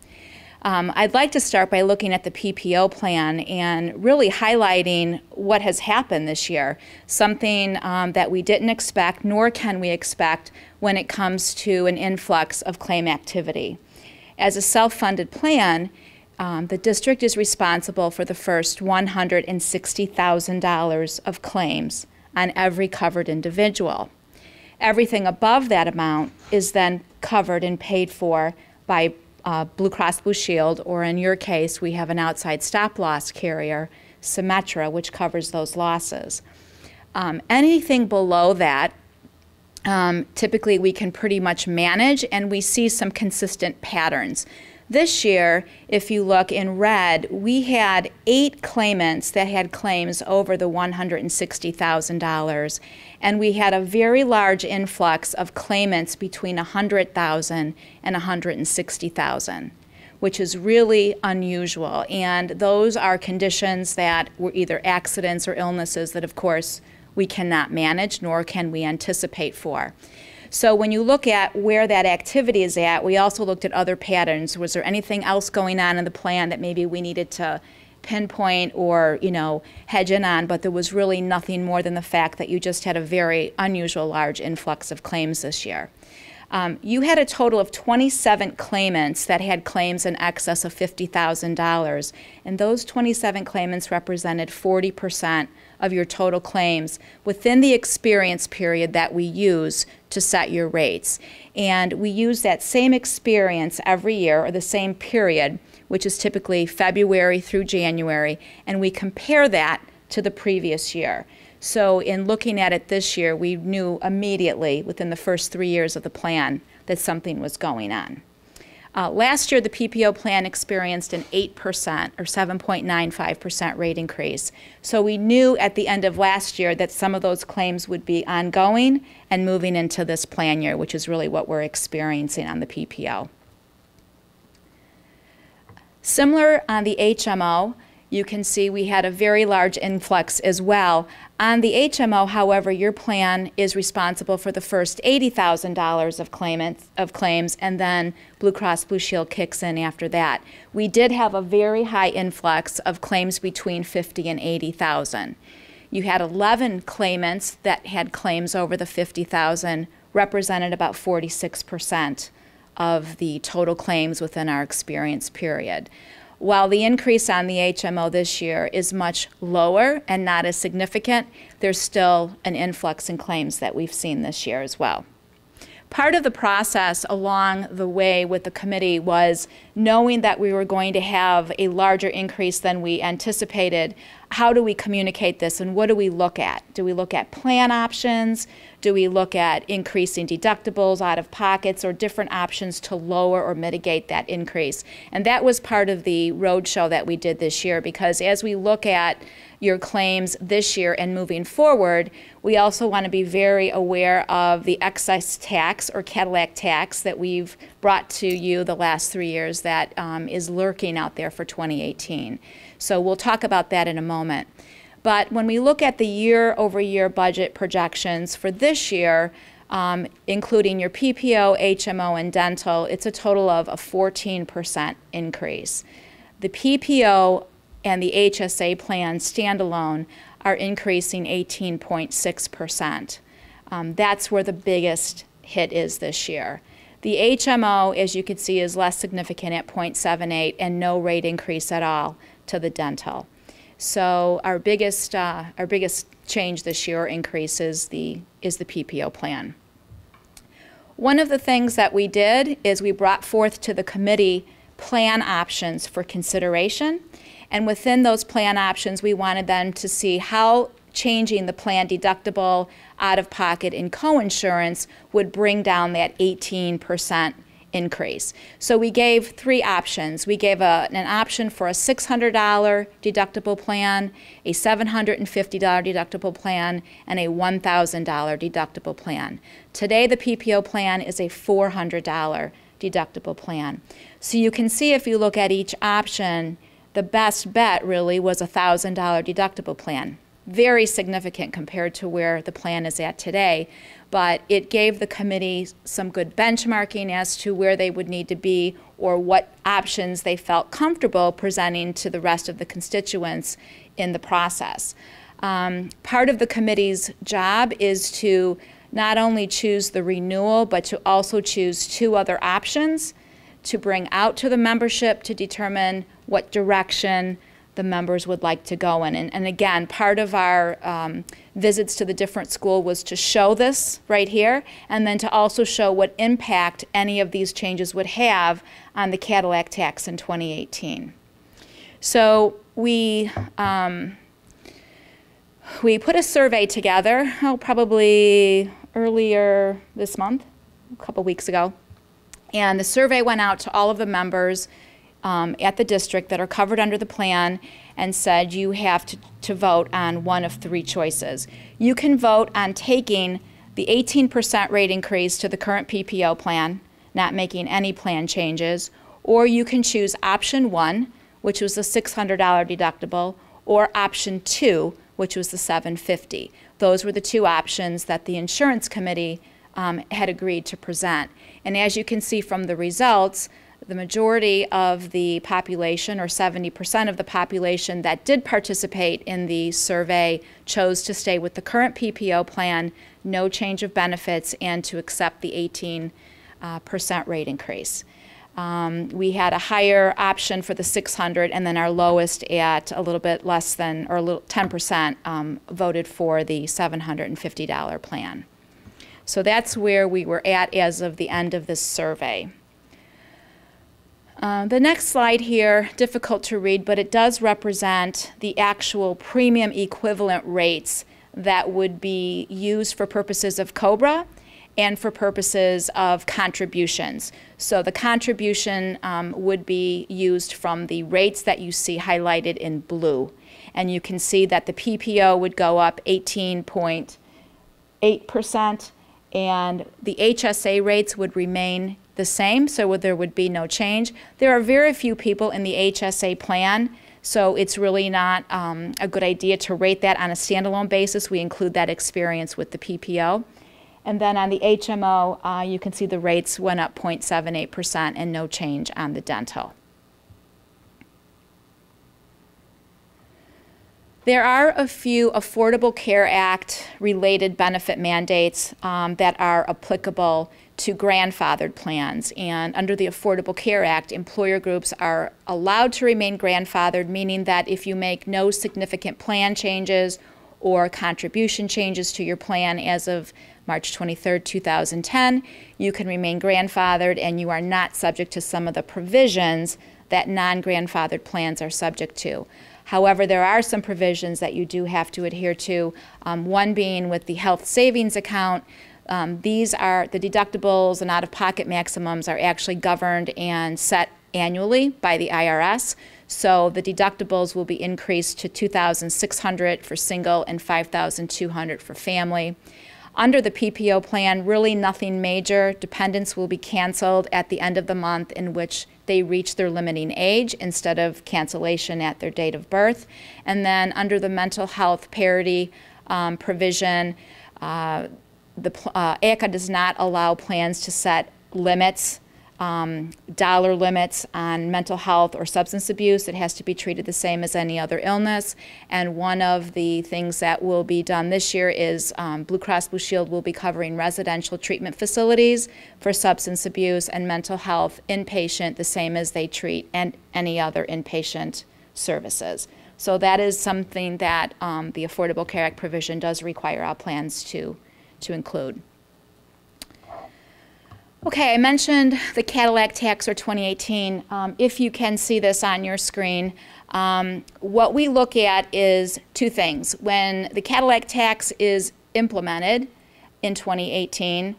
I'd like to start by looking at the PPO plan and really highlighting what has happened this year, something that we didn't expect, nor can we expect when it comes to an influx of claim activity. As a self-funded plan, the district is responsible for the first $160,000 of claims on every covered individual. Everything above that amount is then covered and paid for by Blue Cross Blue Shield, or in your case, we have an outside stop-loss carrier, Symetra, which covers those losses. Anything below that, typically we can pretty much manage, and we see some consistent patterns. This year, if you look in red, we had 8 claimants that had claims over the $160,000, and we had a very large influx of claimants between $100,000 and $160,000, which is really unusual. And those are conditions that were either accidents or illnesses that, of course, we cannot manage, nor can we anticipate for. So when you look at where that activity is at, we also looked at other patterns. Was there anything else going on in the plan that maybe we needed to pinpoint or, hedge in on? But there was really nothing more than the fact that you just had a very unusual large influx of claims this year. You had a total of 27 claimants that had claims in excess of $50,000, and those 27 claimants represented 40% of your total claims within the experience period that we use to set your rates. And we use that same experience every year, or the same period, which is typically February through January, and we compare that to the previous year. So in looking at it this year, we knew immediately within the first 3 years of the plan that something was going on. Last year, the PPO plan experienced an 8% or 7.95% rate increase. So we knew at the end of last year that some of those claims would be ongoing and moving into this plan year, which is really what we're experiencing on the PPO. Similar on the HMO, you can see we had a very large influx as well. On the HMO, however, your plan is responsible for the first $80,000 of claims, and then Blue Cross Blue Shield kicks in after that. We did have a very high influx of claims between $50,000 and $80,000. You had 11 claimants that had claims over the $50,000, represented about 46% of the total claims within our experience period. While the increase on the HMO this year is much lower and not as significant, there's still an influx in claims that we've seen this year as well. Part of the process along the way with the committee was knowing that we were going to have a larger increase than we anticipated. How do we communicate this, and what do we look at? Do we look at plan options? Do we look at increasing deductibles, out of pockets, or different options to lower or mitigate that increase? And that was part of the roadshow that we did this year, because as we look at your claims this year and moving forward, we also want to be very aware of the excise tax or Cadillac tax that we've brought to you the last 3 years that is lurking out there for 2018. So we'll talk about that in a moment. But when we look at the year-over-year budget projections for this year, including your PPO, HMO, and dental, it's a total of a 14% increase. The PPO and the HSA plan standalone are increasing 18.6%. That's where the biggest hit is this year. The HMO, as you can see, is less significant at 0.78 and no rate increase at all to the dental. So our biggest change this year, increase, is the PPO plan. One of the things that we did is we brought forth to the committee plan options for consideration. And within those plan options, we wanted them to see how changing the plan deductible, out-of-pocket, and coinsurance would bring down that 18% increase. So we gave 3 options. We gave an option for a $600 deductible plan, a $750 deductible plan, and a $1,000 deductible plan. Today, the PPO plan is a $400 deductible plan. So you can see, if you look at each option, the best bet really was a $1,000 deductible plan. Very significant compared to where the plan is at today, but it gave the committee some good benchmarking as to where they would need to be or what options they felt comfortable presenting to the rest of the constituents in the process. Part of the committee's job is to not only choose the renewal, but to also choose 2 other options to bring out to the membership to determine what direction the members would like to go in. And again, part of our visits to the different school was to show this right here, and then to also show what impact any of these changes would have on the Cadillac tax in 2018. So we put a survey together, probably earlier this month, a couple weeks ago. And the survey went out to all of the members at the district that are covered under the plan and said you have to vote on one of three choices. You can vote on taking the 18% rate increase to the current PPO plan, not making any plan changes, or you can choose option 1, which was the $600 deductible, or option 2, which was the $750. Those were the two options that the insurance committee had agreed to present. And as you can see from the results, the majority of the population, or 70% of the population that did participate in the survey, chose to stay with the current PPO plan, no change of benefits, and to accept the 18% rate increase. We had a higher option for the 600, and then our lowest at a little bit less than, or a little 10%, voted for the $750 plan. So that's where we were at as of the end of this survey. The next slide here, difficult to read, but it does represent the actual premium equivalent rates that would be used for purposes of COBRA and for purposes of contributions. So the contribution would be used from the rates that you see highlighted in blue. And you can see that the PPO would go up 18.8%, and the HSA rates would remain the same, so there would be no change. There are very few people in the HSA plan, so it's really not a good idea to rate that on a standalone basis. We include that experience with the PPO. And then on the HMO, you can see the rates went up 0.78% and no change on the dental. There are a few Affordable Care Act related benefit mandates that are applicable to grandfathered plans. And under the Affordable Care Act, employer groups are allowed to remain grandfathered, meaning that if you make no significant plan changes or contribution changes to your plan as of March 23, 2010, you can remain grandfathered, and you are not subject to some of the provisions that non-grandfathered plans are subject to. However, there are some provisions that you do have to adhere to, one being with the health savings account. These are the deductibles and out-of-pocket maximums are actually governed and set annually by the IRS. So the deductibles will be increased to $2,600 for single and $5,200 for family. Under the PPO plan, really nothing major. Dependents will be canceled at the end of the month in which they reach their limiting age instead of cancellation at their date of birth. And then under the mental health parity provision, the ACA does not allow plans to set limits, dollar limits on mental health or substance abuse. It has to be treated the same as any other illness. And one of the things that will be done this year is Blue Cross Blue Shield will be covering residential treatment facilities for substance abuse and mental health inpatient, the same as they treat any other inpatient services. So that is something that the Affordable Care Act provision does require our plans to include. Okay, I mentioned the Cadillac tax for 2018. If you can see this on your screen, what we look at is two things. When the Cadillac tax is implemented in 2018,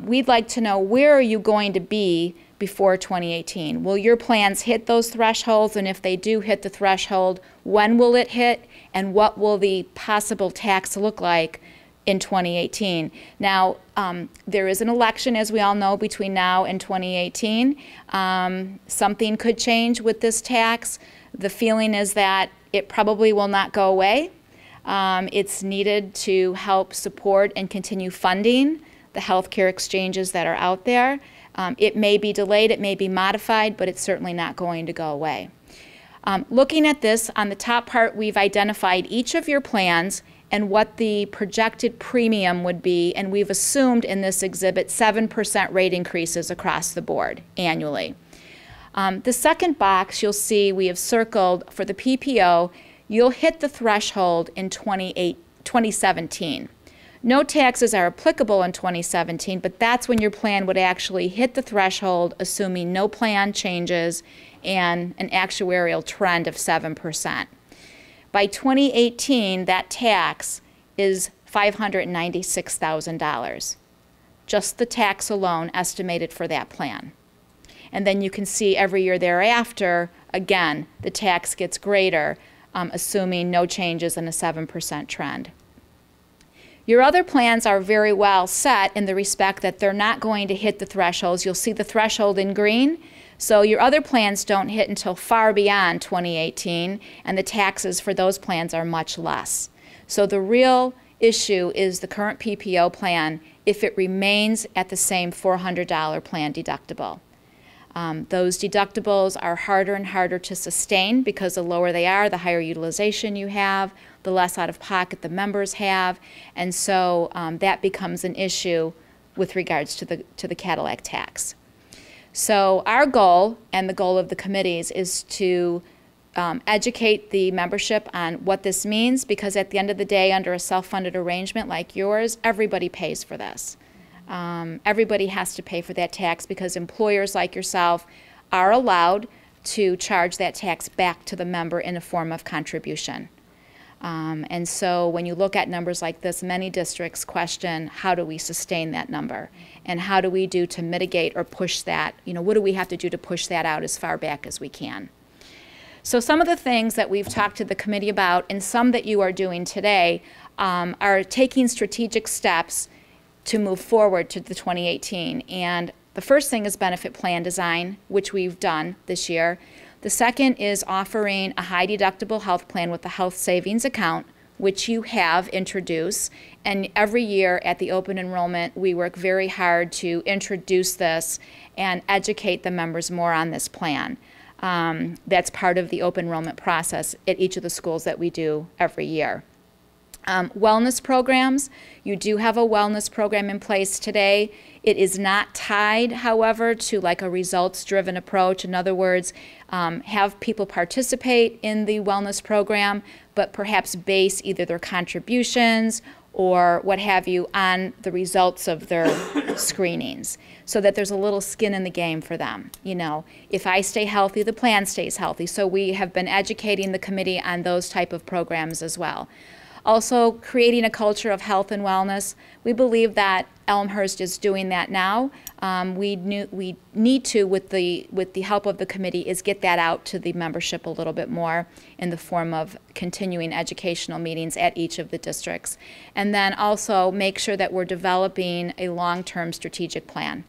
we'd like to know, where are you going to be before 2018? Will your plans hit those thresholds? And if they do hit the threshold, when will it hit? And what will the possible tax look like in 2018. Now, there is an election, as we all know, between now and 2018. Something could change with this tax. The feeling is that it probably will not go away. It's needed to help support and continue funding the healthcare exchanges that are out there. It may be delayed, it may be modified, but it's certainly not going to go away. Looking at this, on the top part, we've identified each of your plans and what the projected premium would be, and we've assumed in this exhibit 7% rate increases across the board annually. The second box you'll see we have circled for the PPO, you'll hit the threshold in 2017. No taxes are applicable in 2017, but that's when your plan would actually hit the threshold, assuming no plan changes and an actuarial trend of 7%. By 2018, that tax is $596,000, just the tax alone estimated for that plan. And then you can see every year thereafter, again, the tax gets greater, assuming no changes in a 7% trend. Your other plans are very well set in the respect that they're not going to hit the thresholds. You'll see the threshold in green. So your other plans don't hit until far beyond 2018, and the taxes for those plans are much less. So the real issue is the current PPO plan if it remains at the same $400 plan deductible. Those deductibles are harder and harder to sustain because the lower they are, the higher utilization you have, the less out of pocket the members have, and so that becomes an issue with regards to the Cadillac tax. So our goal and the goal of the committees is to educate the membership on what this means, because at the end of the day, under a self-funded arrangement like yours, everybody pays for this. Everybody has to pay for that tax because employers like yourself are allowed to charge that tax back to the member in a form of contribution. And so when you look at numbers like this, many districts question, how do we sustain that number? And how do we do to mitigate or push that? You know, what do we have to do to push that out as far back as we can? So some of the things that we've talked to the committee about, and some that you are doing today, are taking strategic steps to move forward to the 2018. And the first thing is benefit plan design, which we've done this year. The second is offering a high deductible health plan with a health savings account, which you have introduced. And every year at the open enrollment, we work very hard to introduce this and educate the members more on this plan. That's part of the open enrollment process at each of the schools that we do every year. Wellness programs, you do have a wellness program in place today. It is not tied, however, to like a results-driven approach. In other words, have people participate in the wellness program, but perhaps base either their contributions or what have you on the results of their screenings, so that there's a little skin in the game for them. You know, if I stay healthy, the plan stays healthy. So we have been educating the committee on those type of programs as well. Also, creating a culture of health and wellness. We believe that Elmhurst is doing that now. We need to, with the help of the committee, is get that out to the membership a little bit more in the form of continuing educational meetings at each of the districts. And then also make sure that we're developing a long-term strategic plan.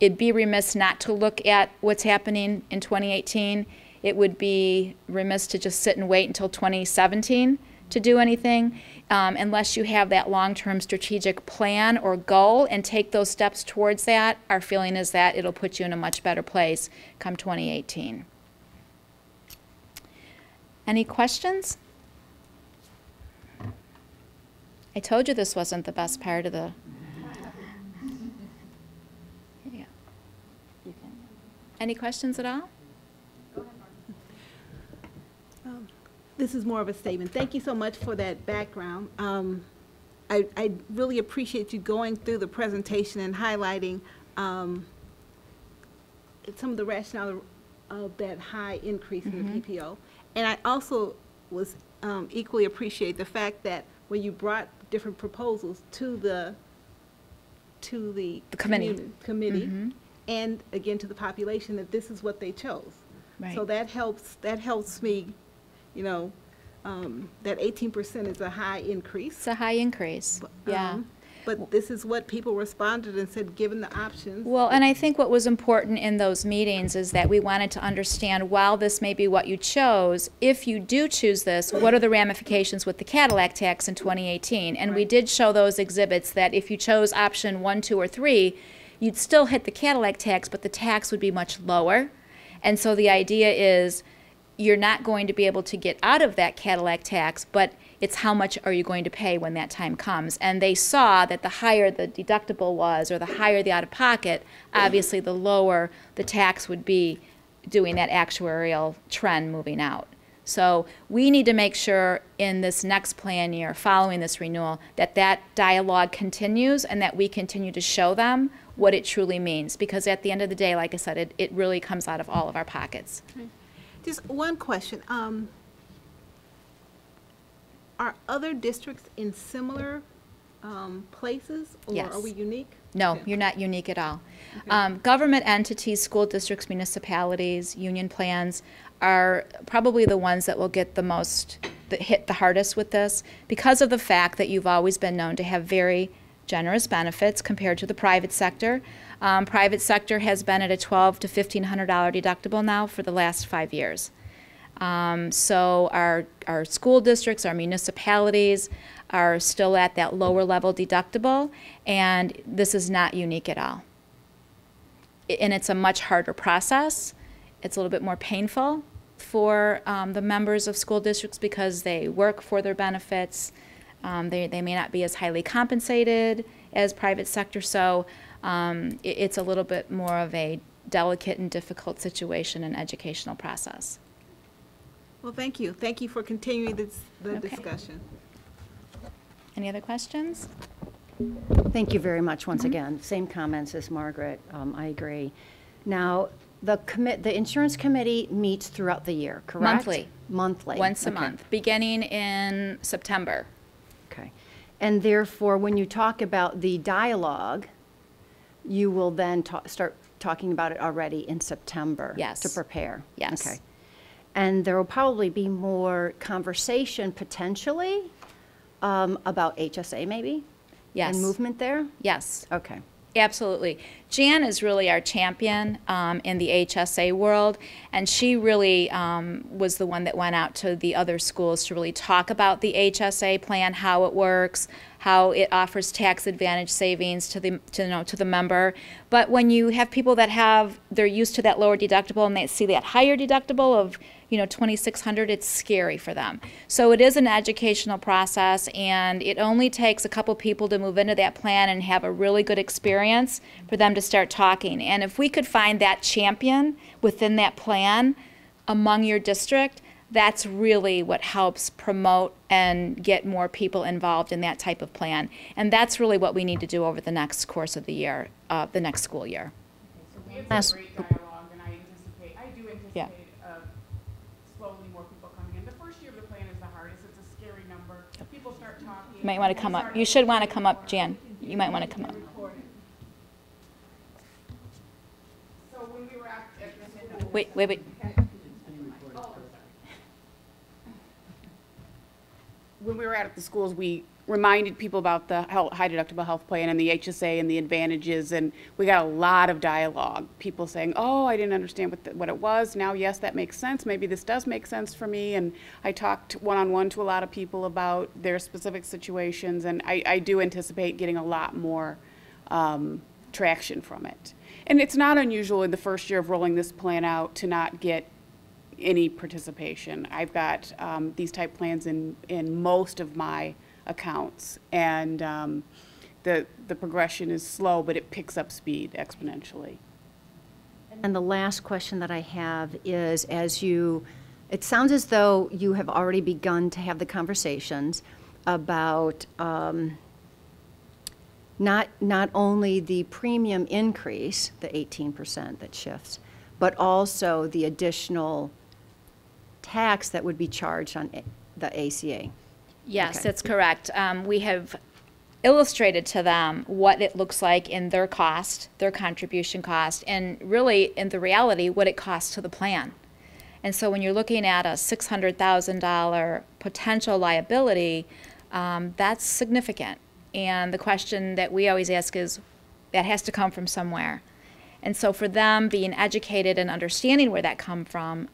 It'd be remiss not to look at what's happening in 2018. It would be remiss to just sit and wait until 2017 to do anything unless you have that long-term strategic plan or goal and take those steps towards that. Our feeling is that it'll put you in a much better place come 2018. Any questions? I told you this wasn't the best part of the... Yeah. Any questions at all? This is more of a statement. Thank you so much for that background. I really appreciate you going through the presentation and highlighting some of the rationale of that high increase in the PPO. And I also was equally appreciate the fact that when you brought different proposals to the committee and again to the population, that this is what they chose. Right. So that helps me. You know, that 18% is a high increase. It's a high increase, yeah. But this is what people responded and said, given the options. Well, and I think what was important in those meetings is that we wanted to understand, while this may be what you chose, if you do choose this, what are the ramifications with the Cadillac tax in 2018? And we did show those exhibits that if you chose option 1, 2, or 3, you'd still hit the Cadillac tax, but the tax would be much lower. And so the idea is, you're not going to be able to get out of that Cadillac tax, but it's how much are you going to pay when that time comes. And they saw that the higher the deductible was, or the higher the out-of-pocket, obviously the lower the tax would be doing that actuarial trend moving out. So we need to make sure in this next plan year, following this renewal, that that dialogue continues and that we continue to show them what it truly means. Because at the end of the day, like I said, it really comes out of all of our pockets. Okay. Just one question. Are other districts in similar places, or Yes. are we unique? No, Okay. you're not unique at all. Okay. Government entities, school districts, municipalities, union plans are probably the ones that will get the most, that hit the hardest with this, because of the fact that you've always been known to have very generous benefits compared to the private sector. Private sector has been at a $1,200 to $1,500 deductible now for the last 5 years. So our school districts, our municipalities are still at that lower level deductible, and this is not unique at all. And it's a much harder process. It's a little bit more painful for the members of school districts because they work for their benefits. They may not be as highly compensated as private sector, so it's a little bit more of a delicate and difficult situation and educational process. Well, thank you. Thank you for continuing the Okay. discussion. Any other questions? Thank you very much once again. Same comments as Margaret. I agree. Now, the insurance committee meets throughout the year, correct? Monthly. Monthly. Once a Okay. month, beginning in September. Okay. And therefore, when you talk about the dialogue, you will then start talking about it already in September? Yes. To prepare? Yes. Okay. And there will probably be more conversation potentially about HSA maybe? Yes. And movement there? Yes. Okay. Absolutely. Jan is really our champion in the HSA world, and she really was the one that went out to the other schools to really talk about the HSA plan, how it works, how it offers tax advantage savings to the member. But when you have people that they're used to that lower deductible and they see that higher deductible of $2,600, it's scary for them. So it is an educational process, and it only takes a couple people to move into that plan and have a really good experience for them to start talking. And if we could find that champion within that plan among your district, that's really what helps promote and get more people involved in that type of plan. And that's really what we need to do over the next course of the year, the next school year. We have some great dialogue, and I do anticipate Yeah. slowly more people coming in. The first year of the plan is the hardest. It's a scary number. People start talking. You might want to come up. You should want to come up, Jan. You might want to come up. So when we were at the Wait. When we were at the schools, we reminded people about the high deductible health plan and the HSA and the advantages, and we got a lot of dialogue. People saying, "Oh, I didn't understand what it was. Now, yes, that makes sense. Maybe this does make sense for me." And I talked one-on-one to a lot of people about their specific situations, and I do anticipate getting a lot more traction from it. And it's not unusual in the first year of rolling this plan out to not get any participation. I've got these type plans in most of my accounts, and the progression is slow, but it picks up speed exponentially. And the last question that I have is, it sounds as though you have already begun to have the conversations about not only the premium increase, the 18% that shifts, but also the additional tax that would be charged on the ACA. Yes, Okay. that's correct. We have illustrated to them what it looks like in their cost, their contribution cost, and really, in the reality, what it costs to the plan. And so when you're looking at a $600,000 potential liability, that's significant. And the question that we always ask is, that has to come from somewhere. And so for them being educated and understanding where that comes from,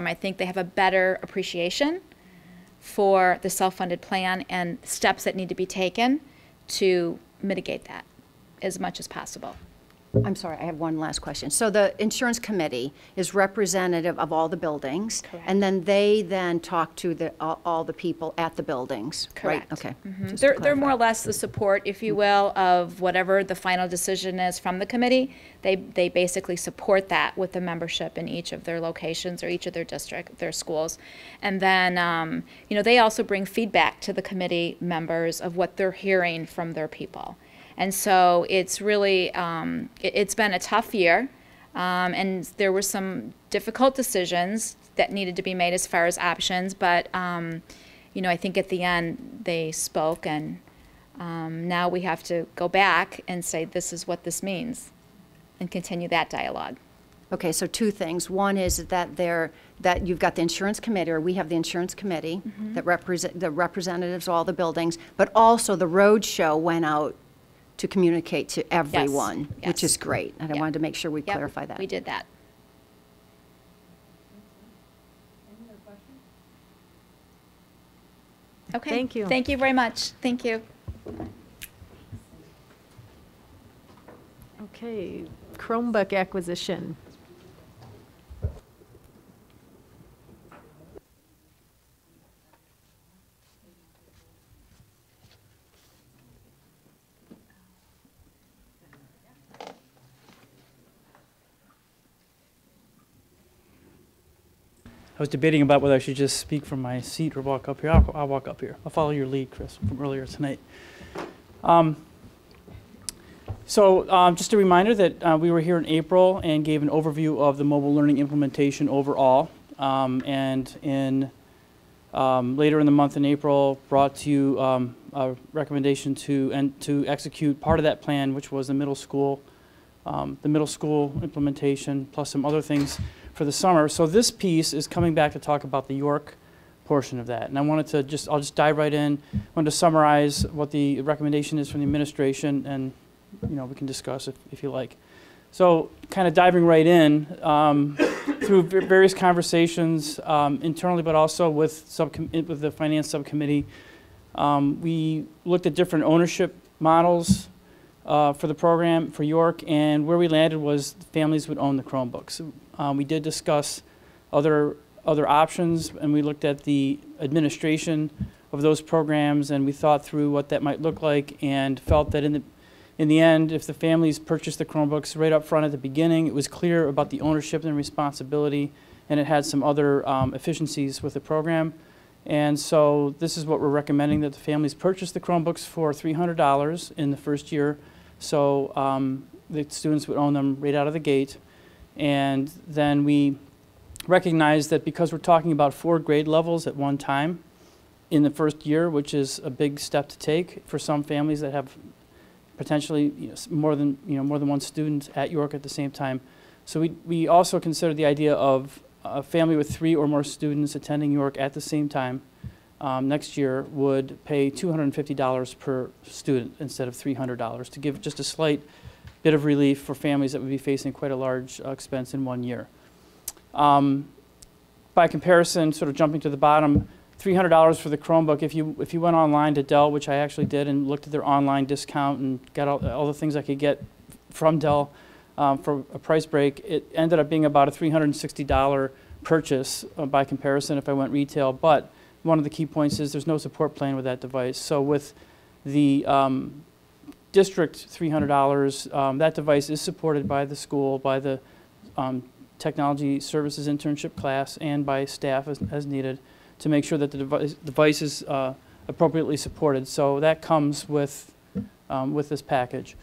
I think they have a better appreciation for the self-funded plan and steps that need to be taken to mitigate that as much as possible. I'm sorry, I have one last question. So the insurance committee is representative of all the buildings? Correct. And then they talk to all the people at the buildings, right? Correct. Okay. Mhm. Just to They're more or clarify. less the support, if you will, of whatever the final decision is from the committee. They basically support that with the membership in each of their locations or each of their schools. And then, they also bring feedback to the committee members of what they're hearing from their people. And so it's really, it's been a tough year, and there were some difficult decisions that needed to be made as far as options, but, I think at the end they spoke, and Now we have to go back and say, this is what this means, and continue that dialogue. Okay, so two things. One is that you've got the insurance committee, or we have the insurance committee that represent the representatives of all the buildings, but also the road show went out to communicate to everyone, which is great. And I wanted to make sure we clarify that. We did that. Okay. Thank you. Thank you very much. Thank you. Okay, Chromebook acquisition. I was debating about whether I should just speak from my seat or walk up here. I'll walk up here. I'll follow your lead, Chris, from earlier tonight. Just a reminder that we were here in April and gave an overview of the mobile learning implementation overall. And later in the month in April, brought to you a recommendation to execute part of that plan, which was the middle school implementation, plus some other things for the summer. So this piece is coming back to talk about the York portion of that. And I wanted to I'll just dive right in. I wanted to summarize what the recommendation is from the administration, and we can discuss if you like. So kind of diving right in, through various conversations internally, but also with the finance subcommittee, we looked at different ownership models for the program for York, and where we landed was families would own the Chromebooks. We did discuss other options, and we looked at the administration of those programs, and we thought through what that might look like, and felt that in the end, if the families purchased the Chromebooks right up front at the beginning, it was clear about the ownership and responsibility, and it had some other efficiencies with the program. And so this is what we're recommending, that the families purchase the Chromebooks for $300 in the first year. So the students would own them right out of the gate. And then we recognize that because we're talking about 4 grade levels at one time in the first year, which is a big step to take for some families that have potentially more than one student at York at the same time. So we also consider the idea of a family with 3 or more students attending York at the same time next year would pay $250 per student instead of $300 to give just a slight bit of relief for families that would be facing quite a large expense in one year. By comparison, sort of jumping to the bottom, $300 for the Chromebook. If you went online to Dell, which I actually did, and looked at their online discount and got all the things I could get from Dell for a price break, it ended up being about a $360 purchase by comparison if I went retail. But one of the key points is there's no support plan with that device. So with the district $300, that device is supported by the school, by the technology services internship class, and by staff as needed to make sure that the device is appropriately supported. So that comes with this package.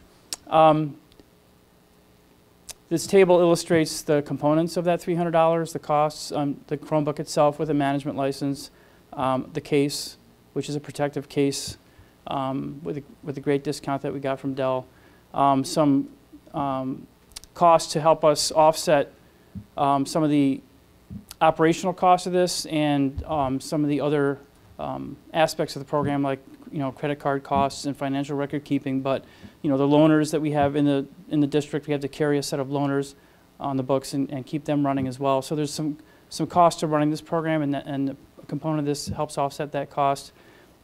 This table illustrates the components of that $300, the costs, the Chromebook itself with a management license, the case, which is a protective case with a great discount that we got from Dell, some costs to help us offset some of the operational costs of this, and some of the other aspects of the program, like credit card costs and financial record keeping. But the loaners that we have in the district, we have to carry a set of loaners on the books and keep them running as well. So there's some cost to running this program, and a component of this helps offset that cost.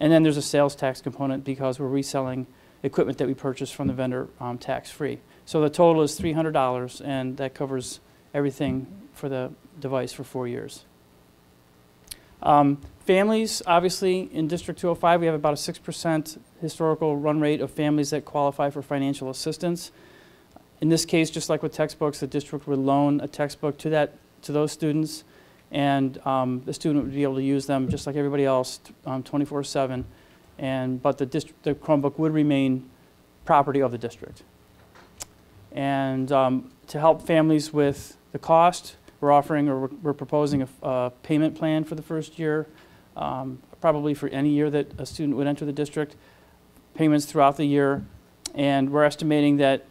And then there's a sales tax component because we're reselling equipment that we purchased from the vendor tax-free. So the total is $300, and that covers everything for the device for 4 years. Families, obviously, in District 205, we have about a 6% historical run rate of families that qualify for financial assistance. In this case, just like with textbooks, the district would loan a textbook to those students, and the student would be able to use them just like everybody else 24/7. But the Chromebook would remain property of the district. And to help families with the cost, we're proposing a payment plan for the first year, probably for any year that a student would enter the district. payments throughout the year. And we're estimating that,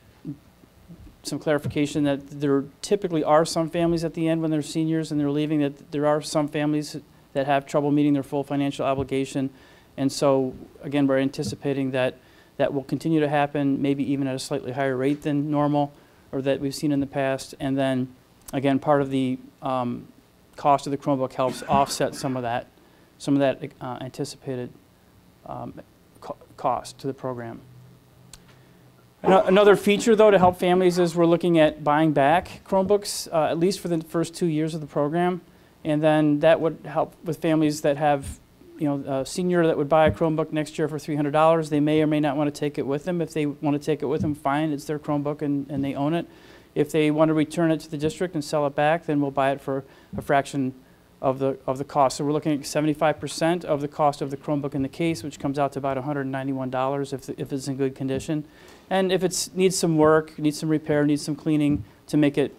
some clarification, that there typically are some families at the end when they're seniors and they're leaving, that there are some families that have trouble meeting their full financial obligation. And so, again, we're anticipating that that will continue to happen, maybe even at a slightly higher rate than normal or that we've seen in the past. And then, again, part of the cost of the Chromebook helps offset some of that anticipated cost to the program. Another feature, though, to help families is we're looking at buying back Chromebooks, at least for the first 2 years of the program. And then that would help with families that have, a senior that would buy a Chromebook next year for $300. They may or may not want to take it with them. If they want to take it with them, fine, it's their Chromebook and they own it. If they want to return it to the district and sell it back, then we'll buy it for a fraction of the cost. So we're looking at 75% of the cost of the Chromebook in the case, which comes out to about $191 if it's in good condition. And if it needs some work, needs some repair, needs some cleaning to make it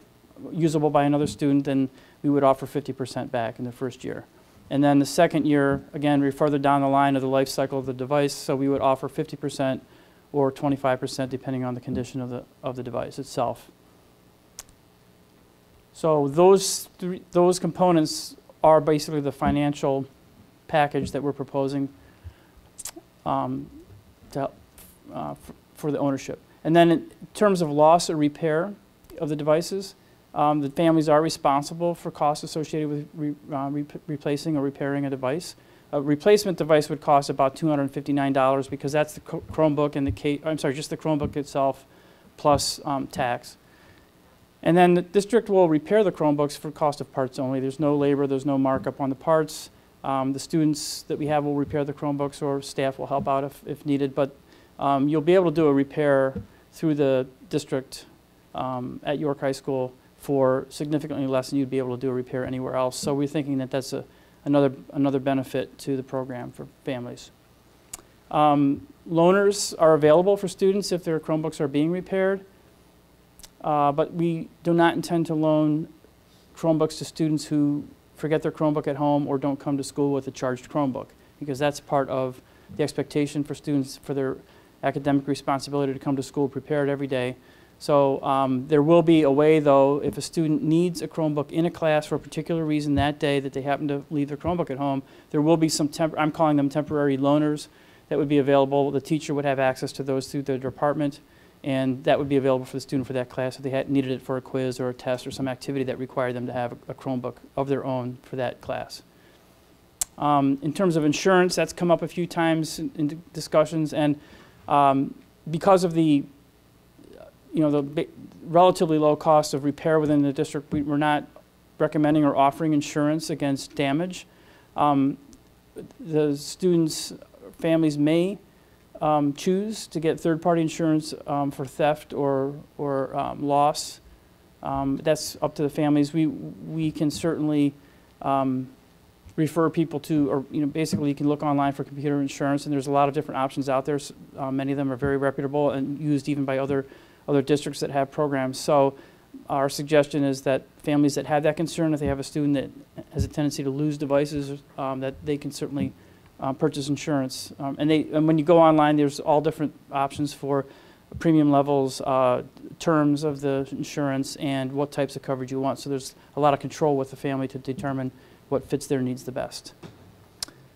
usable by another student, then we would offer 50% back in the first year. And then the second year, again, we're further down the line of the life cycle of the device, so we would offer 50% or 25% depending on the condition of the device itself. So those components are basically the financial package that we're proposing for the ownership. And then in terms of loss or repair of the devices, the families are responsible for costs associated with replacing or repairing a device. A replacement device would cost about $259 because that's the Chromebook and just the Chromebook itself plus tax. And then the district will repair the Chromebooks for cost of parts only. There's no labor, there's no markup on the parts. The students that we have will repair the Chromebooks, or staff will help out if needed. But you'll be able to do a repair through the district at York High School for significantly less than you'd be able to do a repair anywhere else. So we're thinking that that's another benefit to the program for families. Loaners are available for students if their Chromebooks are being repaired. But we do not intend to loan Chromebooks to students who forget their Chromebook at home or don't come to school with a charged Chromebook, because that's part of the expectation for students for their academic responsibility to come to school prepared every day. So there will be a way, though, if a student needs a Chromebook in a class for a particular reason that day that they happen to leave their Chromebook at home, there will be some, I'm calling them temporary loaners, that would be available. The teacher would have access to those through their department, and that would be available for the student for that class if they needed it for a quiz or a test or some activity that required them to have a Chromebook of their own for that class. In terms of insurance, that's come up a few times in discussions, and because of the relatively low cost of repair within the district, we're not recommending or offering insurance against damage. The students' families may choose to get third-party insurance for theft or loss. That's up to the families. We can certainly refer people to, or basically you can look online for computer insurance, and there's a lot of different options out there. Many of them are very reputable and used even by other districts that have programs. So our suggestion is that families that have that concern, if they have a student that has a tendency to lose devices, that they can certainly purchase insurance. And when you go online, there's all different options for premium levels, terms of the insurance, and what types of coverage you want. So there's a lot of control with the family to determine what fits their needs the best.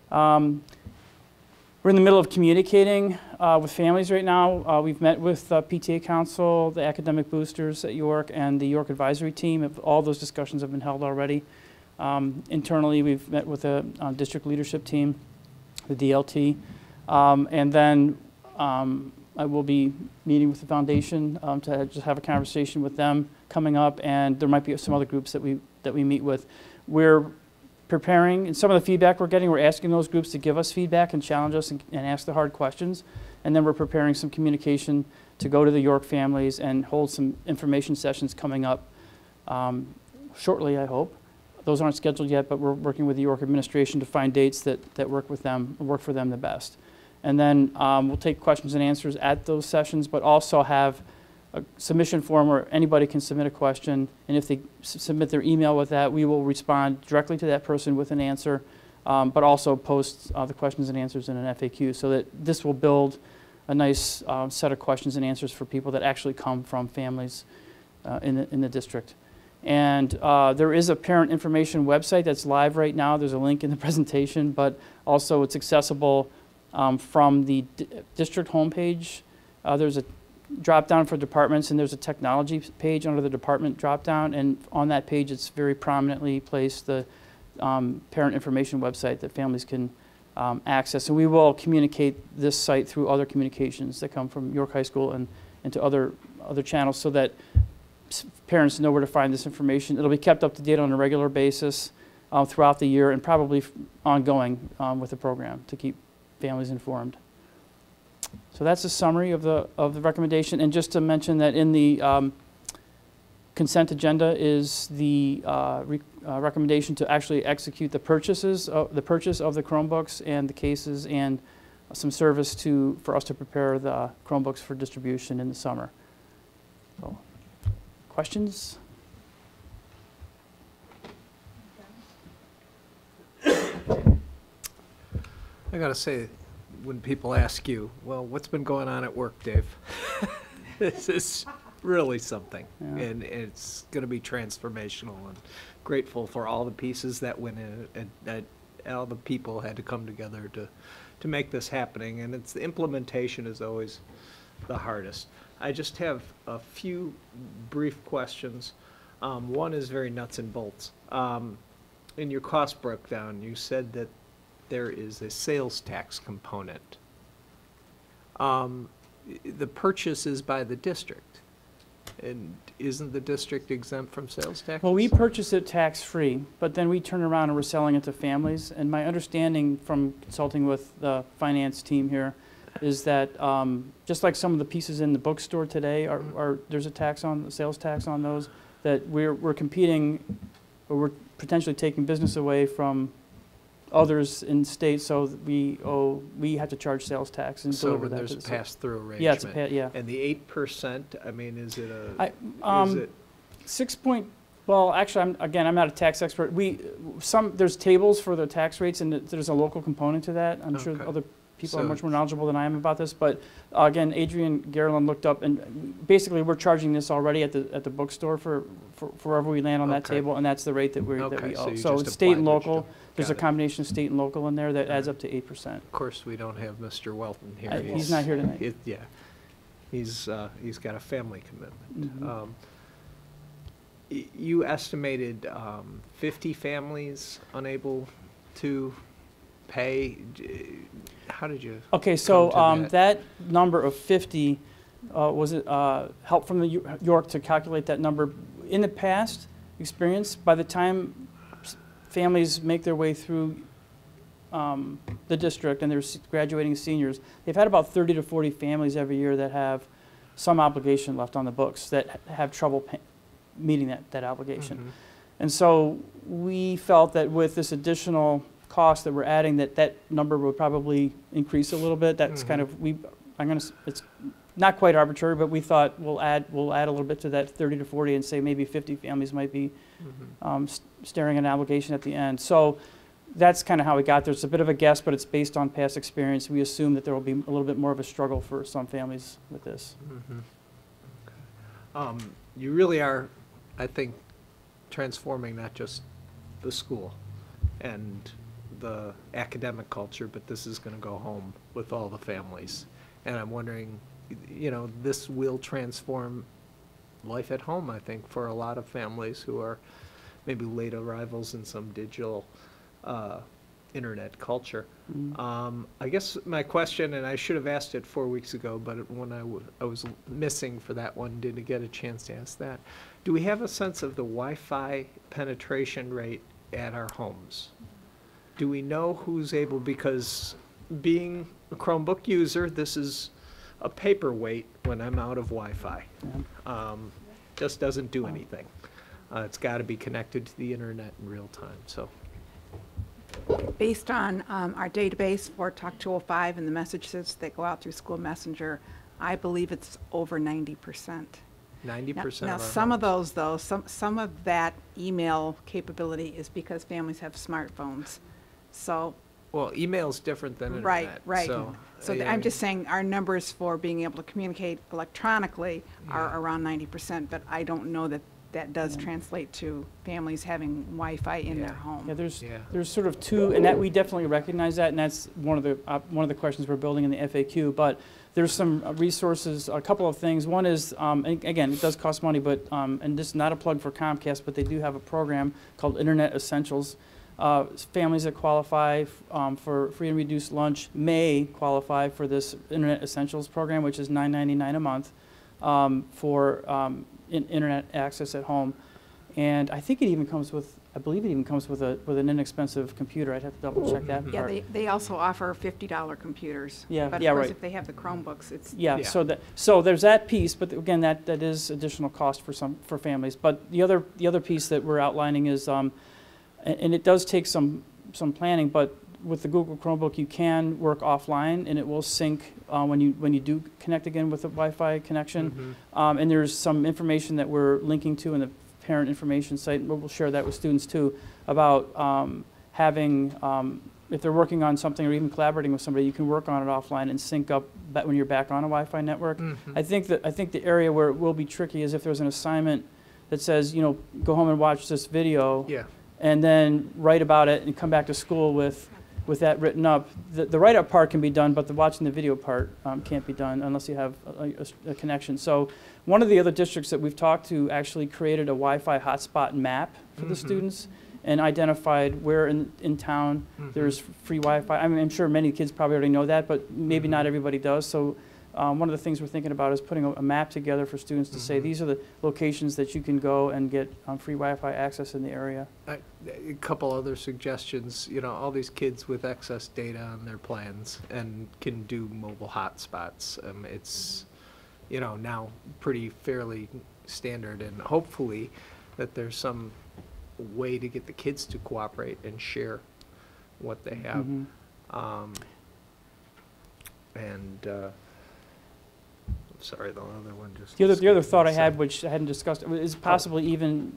We're in the middle of communicating with families right now. We've met with PTA Council, the academic boosters at York, and the York Advisory Team. All those discussions have been held already. Internally, we've met with the district leadership team, the DLT, and then I will be meeting with the foundation to just have a conversation with them coming up, and there might be some other groups that we meet with. We're preparing, and some of the feedback we're getting, we're asking those groups to give us feedback and challenge us and ask the hard questions, and then we're preparing some communication to go to the York families and hold some information sessions coming up shortly, I hope. Those aren't scheduled yet, but we're working with the York administration to find dates that work for them the best. And then we'll take questions and answers at those sessions, but also have a submission form where anybody can submit a question, and if they submit their email with that, we will respond directly to that person with an answer, but also post the questions and answers in an FAQ, so that this will build a nice set of questions and answers for people that actually come from families in the district. And there is a parent information website that's live right now. There's a link in the presentation, but also it's accessible from the district homepage. There's a drop down for departments, and there's a technology page under the department drop down, and on that page it's very prominently placed the parent information website that families can access. And we will communicate this site through other communications that come from York High School and to other channels, so that parents know where to find this information. It'll be kept up to date on a regular basis throughout the year, and probably ongoing with the program to keep families informed. So that's a summary of the recommendation. And just to mention that in the consent agenda is the recommendation to actually execute the purchase of the Chromebooks and the cases, and some service for us to prepare the Chromebooks for distribution in the summer. So, questions? I gotta say, when people ask you, well, what's been going on at work, Dave? This is really something, Yeah. and it's going to be transformational, and grateful for all the pieces that went in, and that all the people had to come together to make this happening, and it's the implementation is always the hardest. I just have a few brief questions. One is very nuts and bolts. In your cost breakdown, you said that there is a sales tax component. The purchase is by the district, and isn't the district exempt from sales tax? Well, we purchase it tax-free, but then we turn around and we're selling it to families. And my understanding from consulting with the finance team here is that just like some of the pieces in the bookstore today, there's a sales tax on those, that we're competing, or we're potentially taking business away from others in states, so we have to charge sales tax and So deliver that. there's to a the pass-through arrangement. Yeah, it's a yeah. And the 8%, I mean, is it a, is it? 6 point, well, actually, I'm not a tax expert. There's tables for the tax rates, and there's a local component to that. I'm sure Okay. other people are So much more knowledgeable than I am about this, but again, Adrian Garland looked up, and basically we're charging this already at the bookstore for wherever we land on that Okay. table, and that's the rate that we Okay, so owe. you So just it's state and applied what you local. do. There's Got a it. combination of state and local in there that adds up to 8%. Of course, we don't have Mr. Welton here. He's not here tonight. Yeah, he's got a family commitment. Mhm. You estimated 50 families unable to pay. How did you? Okay, so come to that number of 50 was it help from the York to calculate that number. In the past experience, by the time families make their way through the district and they're graduating seniors, they've had about 30 to 40 families every year that have some obligation left on the books that have trouble meeting that obligation. Mm-hmm. And so we felt that with this additional cost that we're adding, that number would probably increase a little bit. That's kind of, it's not quite arbitrary, but we thought we'll add a little bit to that 30 to 40 and say maybe 50 families might be staring at an obligation at the end. So that's kind of how we got there. It's a bit of a guess, but it's based on past experience. We assume that there will be a little bit more of a struggle for some families with this. You really are, I think, transforming not just the school and the academic culture, but this is going to go home with all the families. And I'm wondering, this will transform life at home, I think, for a lot of families who are maybe late arrivals in some digital internet culture. I guess my question, and I should have asked it 4 weeks ago, but when I was missing for that one, didn't get a chance to ask that. Do we have a sense of the Wi-Fi penetration rate at our homes? Do we know who's able, because being a Chromebook user, this is a paperweight when I'm out of Wi-Fi. Just doesn't do anything. It's got to be connected to the internet in real time. So, based on our database for Talk 205 and the messages that go out through School Messenger, I believe it's over 90%. 90%. Now, some of those, though, some of that email capability is because families have smartphones. So Well, email's different than Right, internet. right. So, So I'm just saying our numbers for being able to communicate electronically are around 90%, but I don't know that that does translate to families having Wi-Fi in their home. Yeah, there's sort of two, and that we definitely recognize that, and that's one of the questions we're building in the FAQ. But there's some resources, a couple of things. One is, and again, it does cost money, but and this is not a plug for Comcast, but they do have a program called Internet Essentials. Families that qualify for free and reduced lunch may qualify for this Internet Essentials program, which is $9.99 a month for internet access at home. And I think it even comes with, I believe it even comes with an inexpensive computer. I'd have to double check that part. Yeah, they also offer $50 computers. Yeah, but yeah, of course, right. if they have the Chromebooks, it's So there's that piece, but again, that is additional cost for families. But the other piece that we're outlining is, and it does take some planning, but with the Google Chromebook, you can work offline, and it will sync when you do connect again with a Wi-Fi connection. And there's some information that we're linking to in the parent information site, and we'll share that with students too, about having, if they're working on something or even collaborating with somebody, you can work on it offline and sync up when you're back on a Wi-Fi network. I think the area where it will be tricky is if there's an assignment that says, go home and watch this video, and then write about it and come back to school with that written up. The write-up part can be done, but the watching the video part can't be done unless you have a connection. So one of the other districts that we've talked to actually created a Wi-Fi hotspot map for the students and identified where in town there's free Wi-Fi. I mean, I'm sure many kids probably already know that, but maybe not everybody does. So one of the things we're thinking about is putting a map together for students to say these are the locations that you can go and get free Wi-Fi access in the area. A couple other suggestions. All these kids with excess data on their plans and can do mobile hotspots. It's, now pretty fairly standard, and hopefully that there's some way to get the kids to cooperate and share what they have. Sorry, the other one just. The other thought I had, which I hadn't discussed, is possibly even,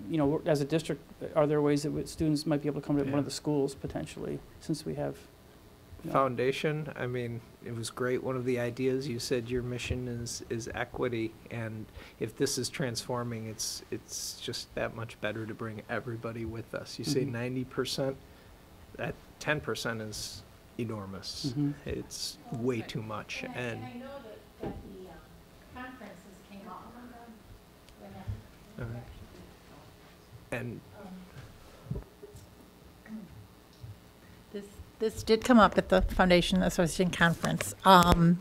as a district, are there ways that students might be able to come to one of the schools potentially, since we have. Foundation, I mean, it was great. One of the ideas you said your mission is equity, and if this is transforming, it's just that much better to bring everybody with us. You say 90%, that 10% is enormous. It's way too much, and. I know that the conferences came off. And This did come up at the Foundation Association Conference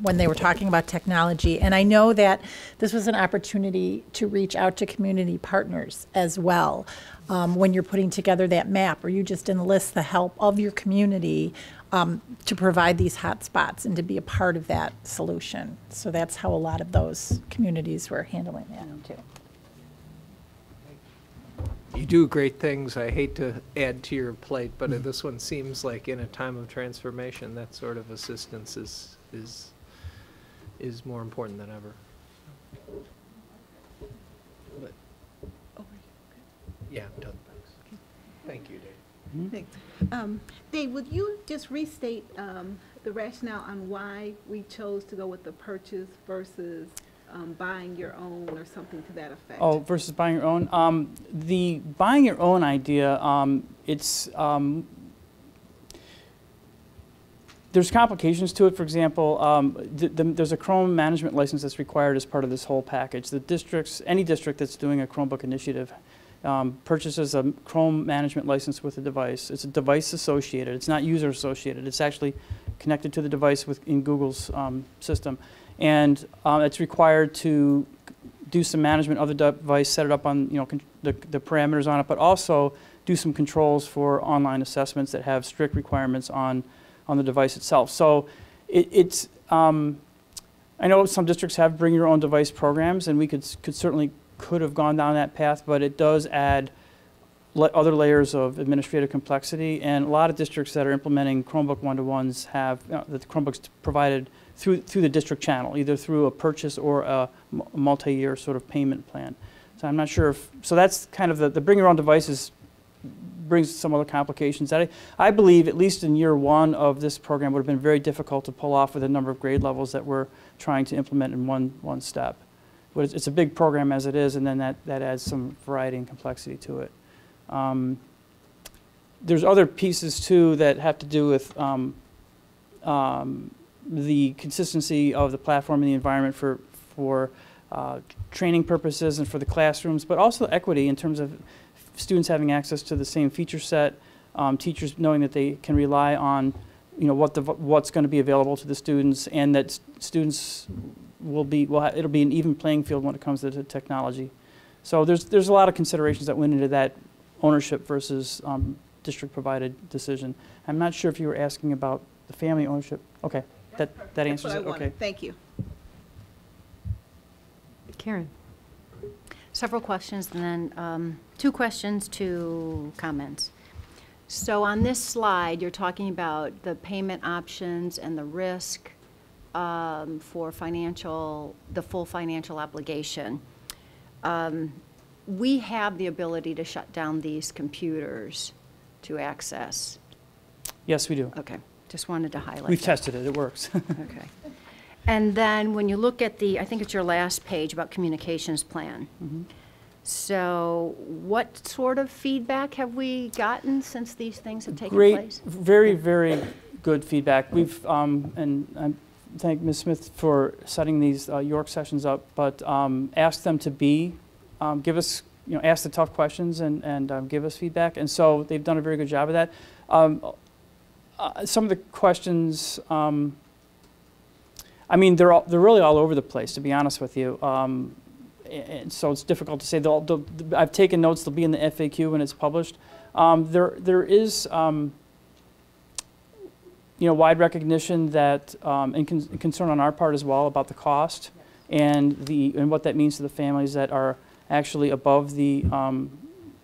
when they were talking about technology. And I know that this was an opportunity to reach out to community partners as well when you're putting together that map, or you just enlist the help of your community to provide these hotspots and to be a part of that solution. So that's how a lot of those communities were handling that too. you do great things. I hate to add to your plate, but this one seems like in a time of transformation, that sort of assistance is more important than ever. But, yeah, I'm done. Thanks. Thank you, Dave. Thanks. Dave, would you just restate the rationale on why we chose to go with the purchase versus buying your own or something to that effect? Oh, versus buying your own. The buying your own idea, there's complications to it. For example, there's a Chrome management license that's required as part of this whole package. The districts, any district that's doing a Chromebook initiative, purchases a Chrome management license with a device. It's a device associated. It's not user associated. It's actually connected to the device in Google's system. And it's required to do some management of the device, set it up on the parameters on it, but also do some controls for online assessments that have strict requirements on the device itself. So I know some districts have bring your own device programs, and we could certainly have gone down that path, but it does add other layers of administrative complexity, and a lot of districts that are implementing Chromebook one-to-ones have the Chromebooks provided through the district channel, either through a purchase or a multi-year sort of payment plan. So I'm not sure if, so that's kind of the bring your own device is brings some other complications that I believe, at least in year one of this program, would have been very difficult to pull off with the number of grade levels that we're trying to implement in one step. But it's a big program as it is, and then that adds some variety and complexity to it. There's other pieces, too, that have to do with the consistency of the platform and the environment for training purposes and for the classrooms, but also equity in terms of students having access to the same feature set, teachers knowing that they can rely on what's going to be available to the students, and that students it'll be an even playing field when it comes to the technology. So there's a lot of considerations that went into that ownership versus district provided decision. I'm not sure if you were asking about the family ownership. Okay, that answers it. Okay, thank you. Karen. Several questions, and then 2 questions, 2 comments. So on this slide, you're talking about the payment options and the risk for the full financial obligation. We have the ability to shut down these computers to access. yes, we do. Okay, just wanted to highlight We've that. tested it. It works. Okay. And then when you look at I think it's your last page about communications plan. Mm-hmm. So what sort of feedback have we gotten since these things have taken Great, place? very, very good feedback. We've, and I thank Ms. Smith for setting these York sessions up, but ask them to give us, ask the tough questions and give us feedback. And so they've done a very good job of that. Some of the questions, I mean, they're really all over the place, to be honest with you. And so it's difficult to say. I've taken notes. They'll be in the FAQ when it's published. There is, wide recognition that and concern on our part as well about the cost and what that means to the families that are actually above the,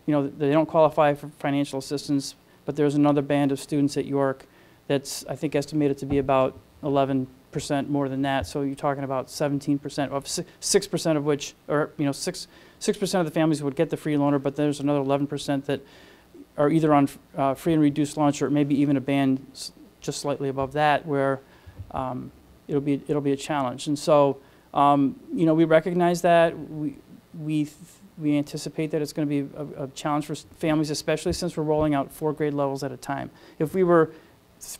they don't qualify for financial assistance, but there's another band of students at York that's, I think, estimated to be about 11% more than that. So you're talking about 17% of 6% of which, or 6% of the families would get the free loaner, but there's another 11% that are either on free and reduced lunch, or maybe even a band just slightly above that, where it'll be a challenge. And so we recognize that. We anticipate that it's going to be a challenge for families, especially since we're rolling out 4 grade levels at a time. If we were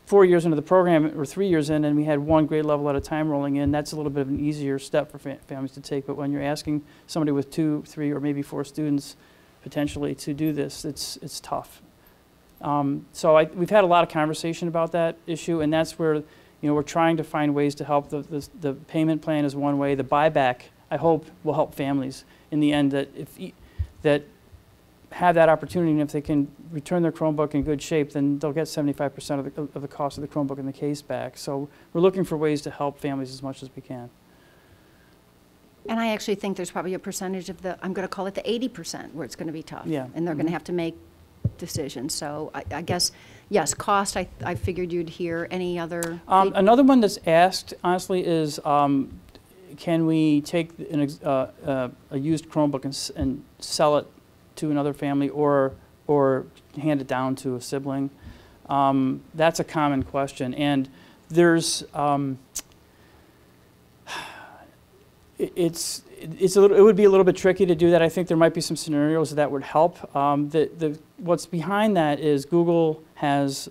4 years into the program, or 3 years in, and we had 1 grade level at a time rolling in, that's a little bit of an easier step for families to take. But when you're asking somebody with 2, 3, or maybe 4 students potentially to do this, it's tough. So we've had a lot of conversation about that issue, and that's where we're trying to find ways to help. The payment plan is one way. The buyback, I hope, will help families in the end that have that opportunity, and if they can return their Chromebook in good shape, then they'll get 75% of the cost of the Chromebook in the case back. So we're looking for ways to help families as much as we can. And I actually think there's probably a percentage of I'm going to call it the 80%, where it's going to be tough. Yeah. And they're going to have to make decisions. So I guess, yes, cost, I figured you'd hear. Any other? Another one that's asked, honestly, is can we take a used Chromebook and sell it to another family, or hand it down to a sibling? That's a common question, and there's it would be a little bit tricky to do that. I think there might be some scenarios that would help. What's behind that is Google has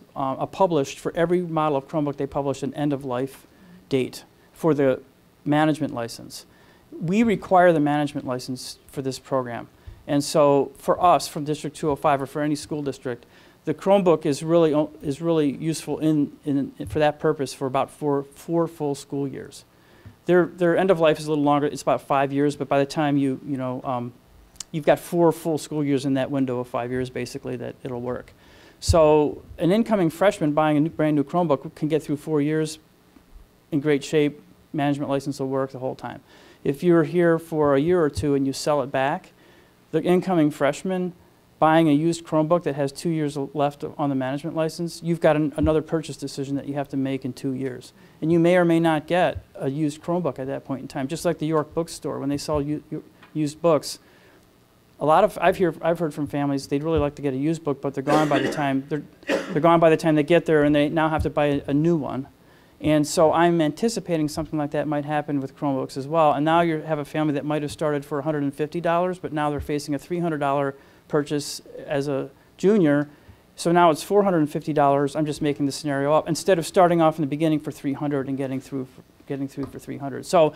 published, for every model of Chromebook, they publish an end-of-life date for the management license. We require the management license for this program. And so for us, from District 205, or for any school district, the Chromebook is really useful for that purpose for about four full school years. Their end of life is a little longer. It's about 5 years, but by the time you've got 4 full school years in that window of 5 years, basically, that it'll work. So an incoming freshman buying a brand new Chromebook can get through 4 years in great shape. Management license will work the whole time. If you're here for a year or 2 and you sell it back, the incoming freshman buying a used Chromebook that has 2 years left on the management license, you've got another purchase decision that you have to make in 2 years. And you may or may not get a used Chromebook at that point in time. Just like the York bookstore, when they sell used books, I've heard from families they'd really like to get a used book, but they're gone by the time they're gone by the time they get there, and they now have to buy a new one. And so I'm anticipating something like that might happen with Chromebooks as well. And now you have a family that might have started for $150, but now they're facing a $300 purchase as a junior. So now it's $450. I'm just making the scenario up instead of starting off in the beginning for $300 and getting through for $300. So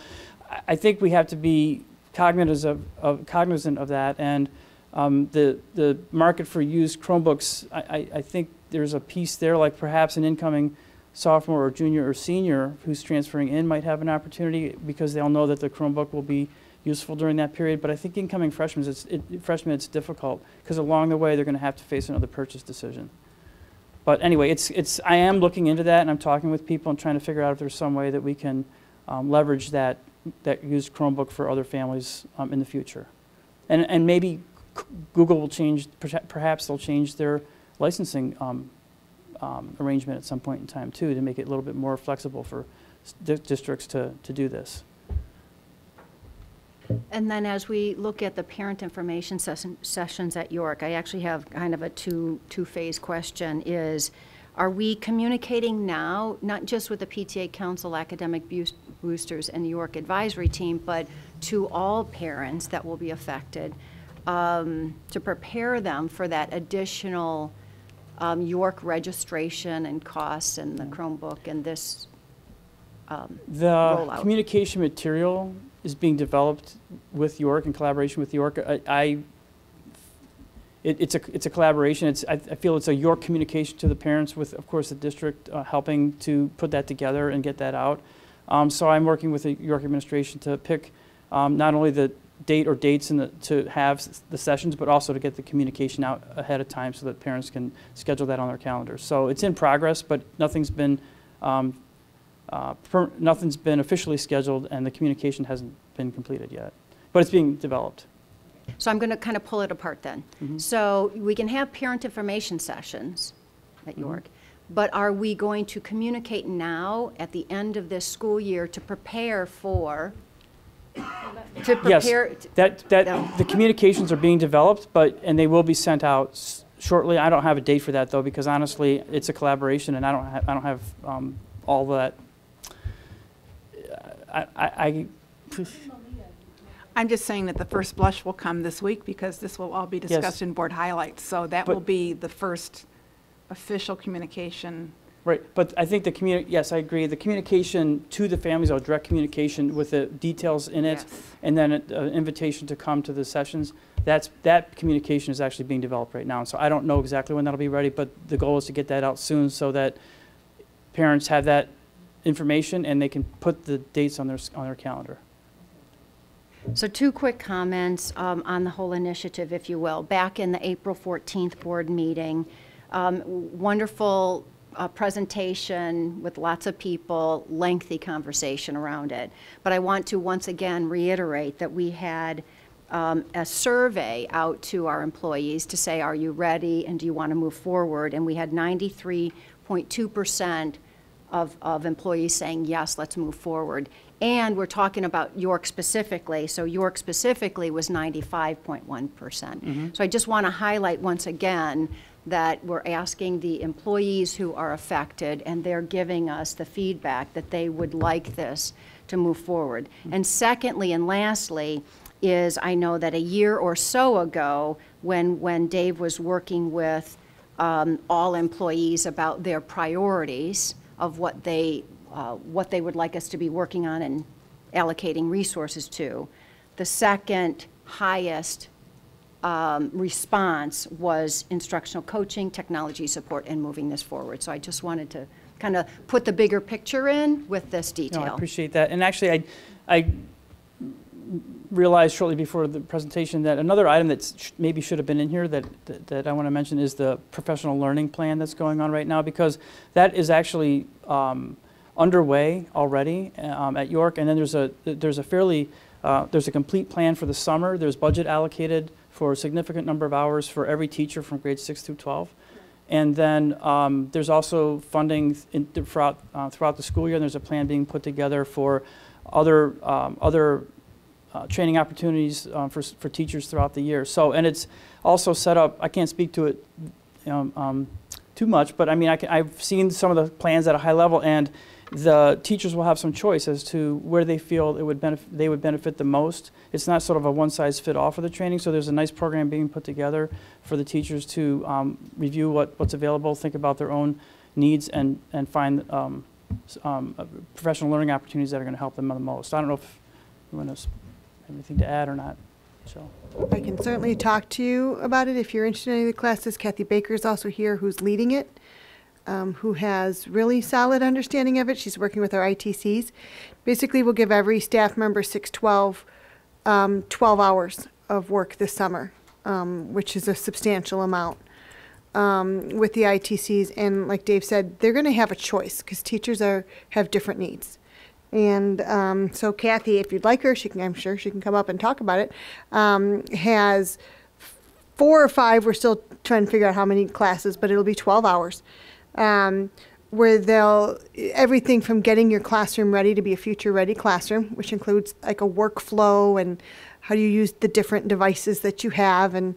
I think we have to be cognizant of that. And the market for used Chromebooks, I think there's a piece there, like perhaps an incoming sophomore or junior or senior who's transferring in might have an opportunity because they'll know that the Chromebook will be useful during that period. But I think incoming freshmen, it's difficult because along the way they're going to have to face another purchase decision. But anyway, I am looking into that, and I'm talking with people and trying to figure out if there's some way that we can leverage that used Chromebook for other families in the future. And maybe Google will change, perhaps they'll change their licensing arrangement at some point in time too, to make it a little bit more flexible for districts to do this. And then as we look at the parent information sessions at York, I actually have kind of a two-phase question is, are we communicating now, not just with the PTA Council, academic boosters, and the York advisory team, but to all parents that will be affected to prepare them for that additional York registration and costs and the Chromebook and this the rollout? Communication material is being developed with York in collaboration with York. It's a collaboration. I feel it's a York communication to the parents with, of course, the district helping to put that together and get that out. So I'm working with the York administration to pick not only the date or dates to have the sessions, but also to get the communication out ahead of time so that parents can schedule that on their calendars. So it's in progress, but nothing's been officially scheduled, and the communication hasn't been completed yet. But it's being developed. So I'm going to kind of pull it apart then. Mm-hmm. So we can have parent information sessions at York, but are we going to communicate now at the end of this school year to prepare for? Yes, the communications are being developed, and they will be sent out shortly. I don't have a date for that though, because honestly, it's a collaboration, and I don't have all that. I'm just saying that the first blush will come this week because this will all be discussed in board highlights. So that will be the first official communication. Right, but I think yes, I agree. The communication to the families, or direct communication with the details in it, and then an invitation to come to the sessions, that communication is actually being developed right now. So I don't know exactly when that'll be ready, but the goal is to get that out soon so that parents have that information and they can put the dates on their calendar. So two quick comments on the whole initiative, if you will. Back in the April 14th board meeting, wonderful presentation with lots of people, lengthy conversation around it. But I want to once again reiterate that we had a survey out to our employees to say, are you ready and do you want to move forward? And we had 93.2% of employees saying, yes, let's move forward. And we're talking about York specifically, so York specifically was 95.1%. Mm-hmm. So I just want to highlight once again that we're asking the employees who are affected, and they're giving us the feedback that they would like this to move forward. Mm-hmm. And secondly and lastly is, I know that a year or so ago, when Dave was working with all employees about their priorities of what they would like us to be working on and allocating resources to, the second highest response was instructional coaching, technology support, and moving this forward. So I just wanted to kind of put the bigger picture in with this detail. No, I appreciate that. And actually, I realized shortly before the presentation that another item that maybe should have been in here that I want to mention is the professional learning plan that's going on right now, because that is actually underway already at York. And then there's a complete plan for the summer. There's budget allocated for a significant number of hours for every teacher from grades 6 through 12. And then there's also funding throughout the school year. And there's a plan being put together for other training opportunities for teachers throughout the year. So, and it's also set up, I can't speak to it too much, but I mean, I've seen some of the plans at a high level, and the teachers will have some choice as to where they feel they would benefit the most. It's not sort of a one-size-fit-all for the training, so there's a nice program being put together for the teachers to review what's available, think about their own needs, and find professional learning opportunities that are going to help them the most. I don't know if you want to have anything to add or not. So I can certainly talk to you about it if you're interested in any of the classes. Kathy Baker is also here, who's leading it. Who has really solid understanding of it. She's working with our ITCs. Basically, we'll give every staff member 12 hours of work this summer, which is a substantial amount with the ITCs. And like Dave said, they're going to have a choice because teachers have different needs. And so Kathy, if you'd like her, I'm sure she can come up and talk about it, has 4 or 5, we're still trying to figure out how many classes, but it'll be 12 hours. Where they'll, everything from getting your classroom ready to be a future-ready classroom, which includes like a workflow and how do you use the different devices that you have and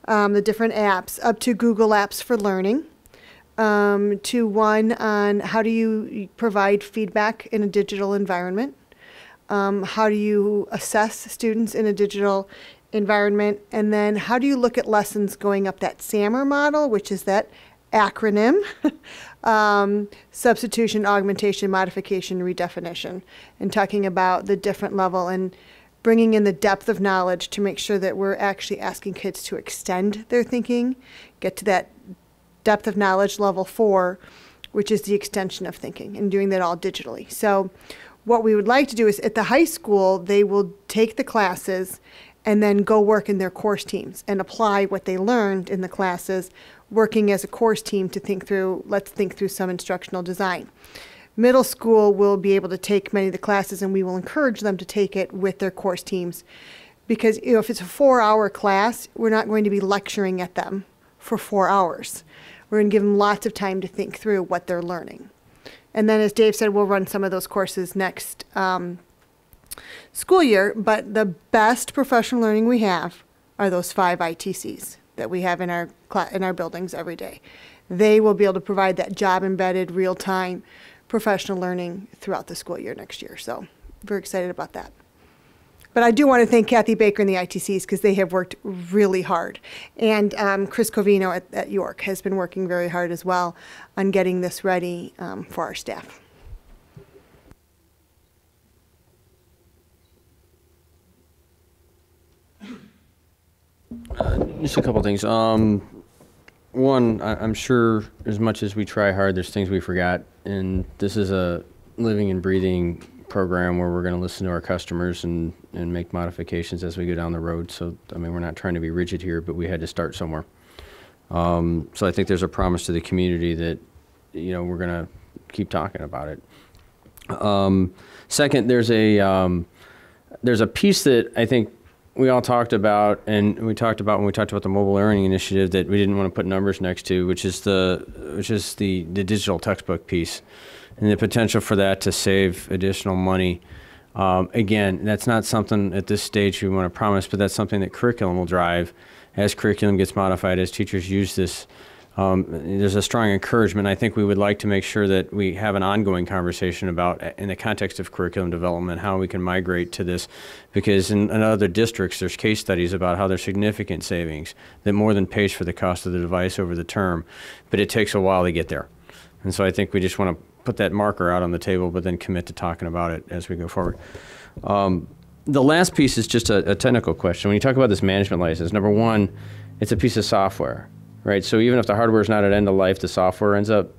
the different apps, up to Google Apps for Learning, to one on how do you provide feedback in a digital environment, how do you assess students in a digital environment, and then how do you look at lessons going up that SAMR model, which is that acronym, substitution, augmentation, modification, redefinition, and talking about the different level and bringing in the depth of knowledge to make sure that we're actually asking kids to extend their thinking, get to that depth of knowledge level 4, which is the extension of thinking, and doing that all digitally. So what we would like to do is at the high school, they will take the classes and then go work in their course teams and apply what they learned in the classes, working as a course team to let's think through some instructional design. Middle school will be able to take many of the classes, and we will encourage them to take it with their course teams. Because if it's a 4-hour class, we're not going to be lecturing at them for 4 hours. We're going to give them lots of time to think through what they're learning. And then, as Dave said, we'll run some of those courses next school year, but the best professional learning we have are those 5 ITCs that we have in our buildings every day. They will be able to provide that job-embedded, real-time professional learning throughout the school year next year. So very excited about that. But I do want to thank Kathy Baker and the ITCs because they have worked really hard. And Chris Covino at York has been working very hard as well on getting this ready for our staff. Just a couple things. One, I'm sure as much as we try hard, there's things we forgot. And this is a living and breathing program where we're going to listen to our customers and make modifications as we go down the road. So, I mean, we're not trying to be rigid here, but we had to start somewhere. So I think there's a promise to the community that, you know, we're going to keep talking about it. Second, there's a piece that I think we all talked about, and we talked about when we talked about the mobile learning initiative that we didn't want to put numbers next to, which is the digital textbook piece, and the potential for that to save additional money. Again, that's not something at this stage we want to promise, but that's something that curriculum will drive as curriculum gets modified, as teachers use this. There's a strong encouragement. I think we would like to make sure that we have an ongoing conversation about, in the context of curriculum development, how we can migrate to this, because in other districts there's case studies about how there's significant savings that more than pays for the cost of the device over the term, but it takes a while to get there. And so I think we just want to put that marker out on the table, but then commit to talking about it as we go forward. The last piece is just a technical question. When you talk about this management license, number one, it's a piece of software. Right, so even if the hardware is not at end of life, the software ends up.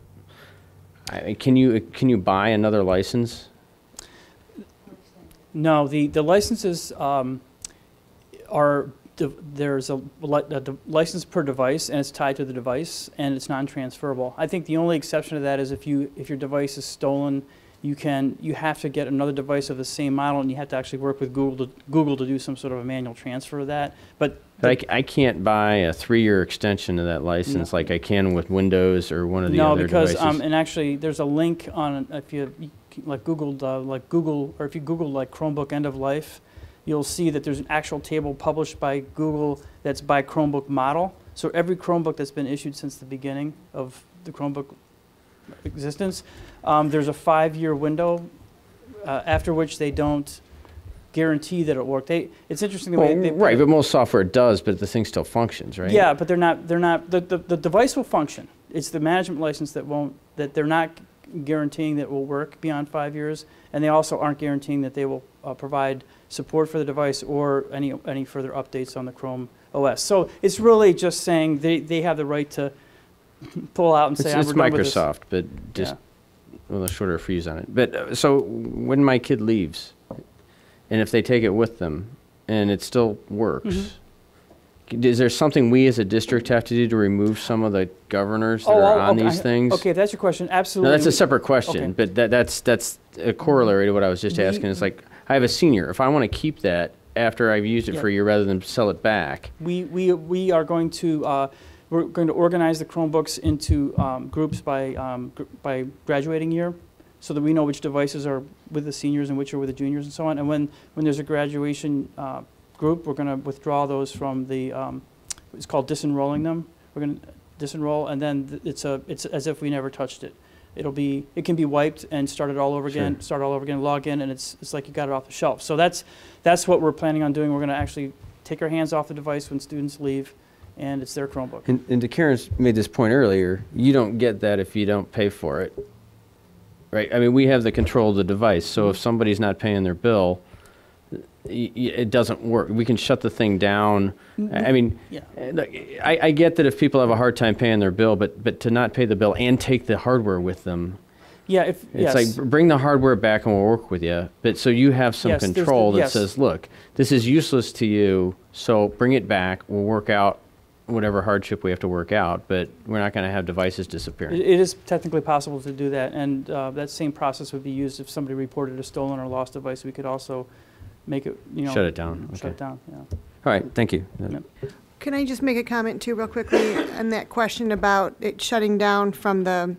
Can you buy another license? No, the licenses there's a license per device, and it's tied to the device, and it's non-transferable. I think the only exception to that is if your device is stolen, you have to get another device of the same model, and you have to actually work with Google to do some sort of a manual transfer of that. But I can't buy a 3-year extension of that license like I can with Windows or one of the other devices. No, because and actually there's a link on, if you Google, or if you Google like Chromebook end of life, you'll see that there's an actual table published by Google that's by Chromebook model. So every Chromebook that's been issued since the beginning of the Chromebook existence, there's a 5-year window after which they don't guarantee that it'll work. It's interesting the way they right, but most software does, but the thing still functions, right? Yeah, but the device will function. It's the management license that they're not guaranteeing that it will work beyond 5 years, and they also aren't guaranteeing that they will provide support for the device or any further updates on the Chrome OS. So it's really just saying they have the right to pull out and say, it's Microsoft, but just with a shorter fuse on it. But so when my kid leaves, and if they take it with them, and it still works, is there something we as a district have to do to remove some of the governors that are on these things? Okay, if that's your question, absolutely. No, that's a separate question, but that's a corollary to what I was just asking. It's like, I have a senior. If I want to keep that after I've used it for a year rather than sell it back. We are going to we're going to organize the Chromebooks into groups by graduating year, so that we know which devices are with the seniors and which are with the juniors and so on. And when there's a graduation group, we're going to withdraw those from the it's called disenrolling them. We're going to disenroll, and then it's as if we never touched it. It can be wiped and started all over again, log in, and it's like you got it off the shelf. So that's what we're planning on doing. We're going to actually take our hands off the device when students leave, and it's their Chromebook. And to Karen's made this point earlier, you don't get that if you don't pay for it, right? I mean, we have the control of the device, so if somebody's not paying their bill, it doesn't work. We can shut the thing down. I mean, I get that if people have a hard time paying their bill, but to not pay the bill and take the hardware with them. Yeah, it's like, bring the hardware back and we'll work with you. But so you have some control that says, look, this is useless to you, so bring it back. We'll work out whatever hardship we have to work out, but we're not going to have devices disappearing. It is technically possible to do that, and that same process would be used if somebody reported a stolen or lost device. We could also make it, shut it down. Shut it down, yeah. All right, thank you. Can I just make a comment too real quickly on that question about it shutting down from the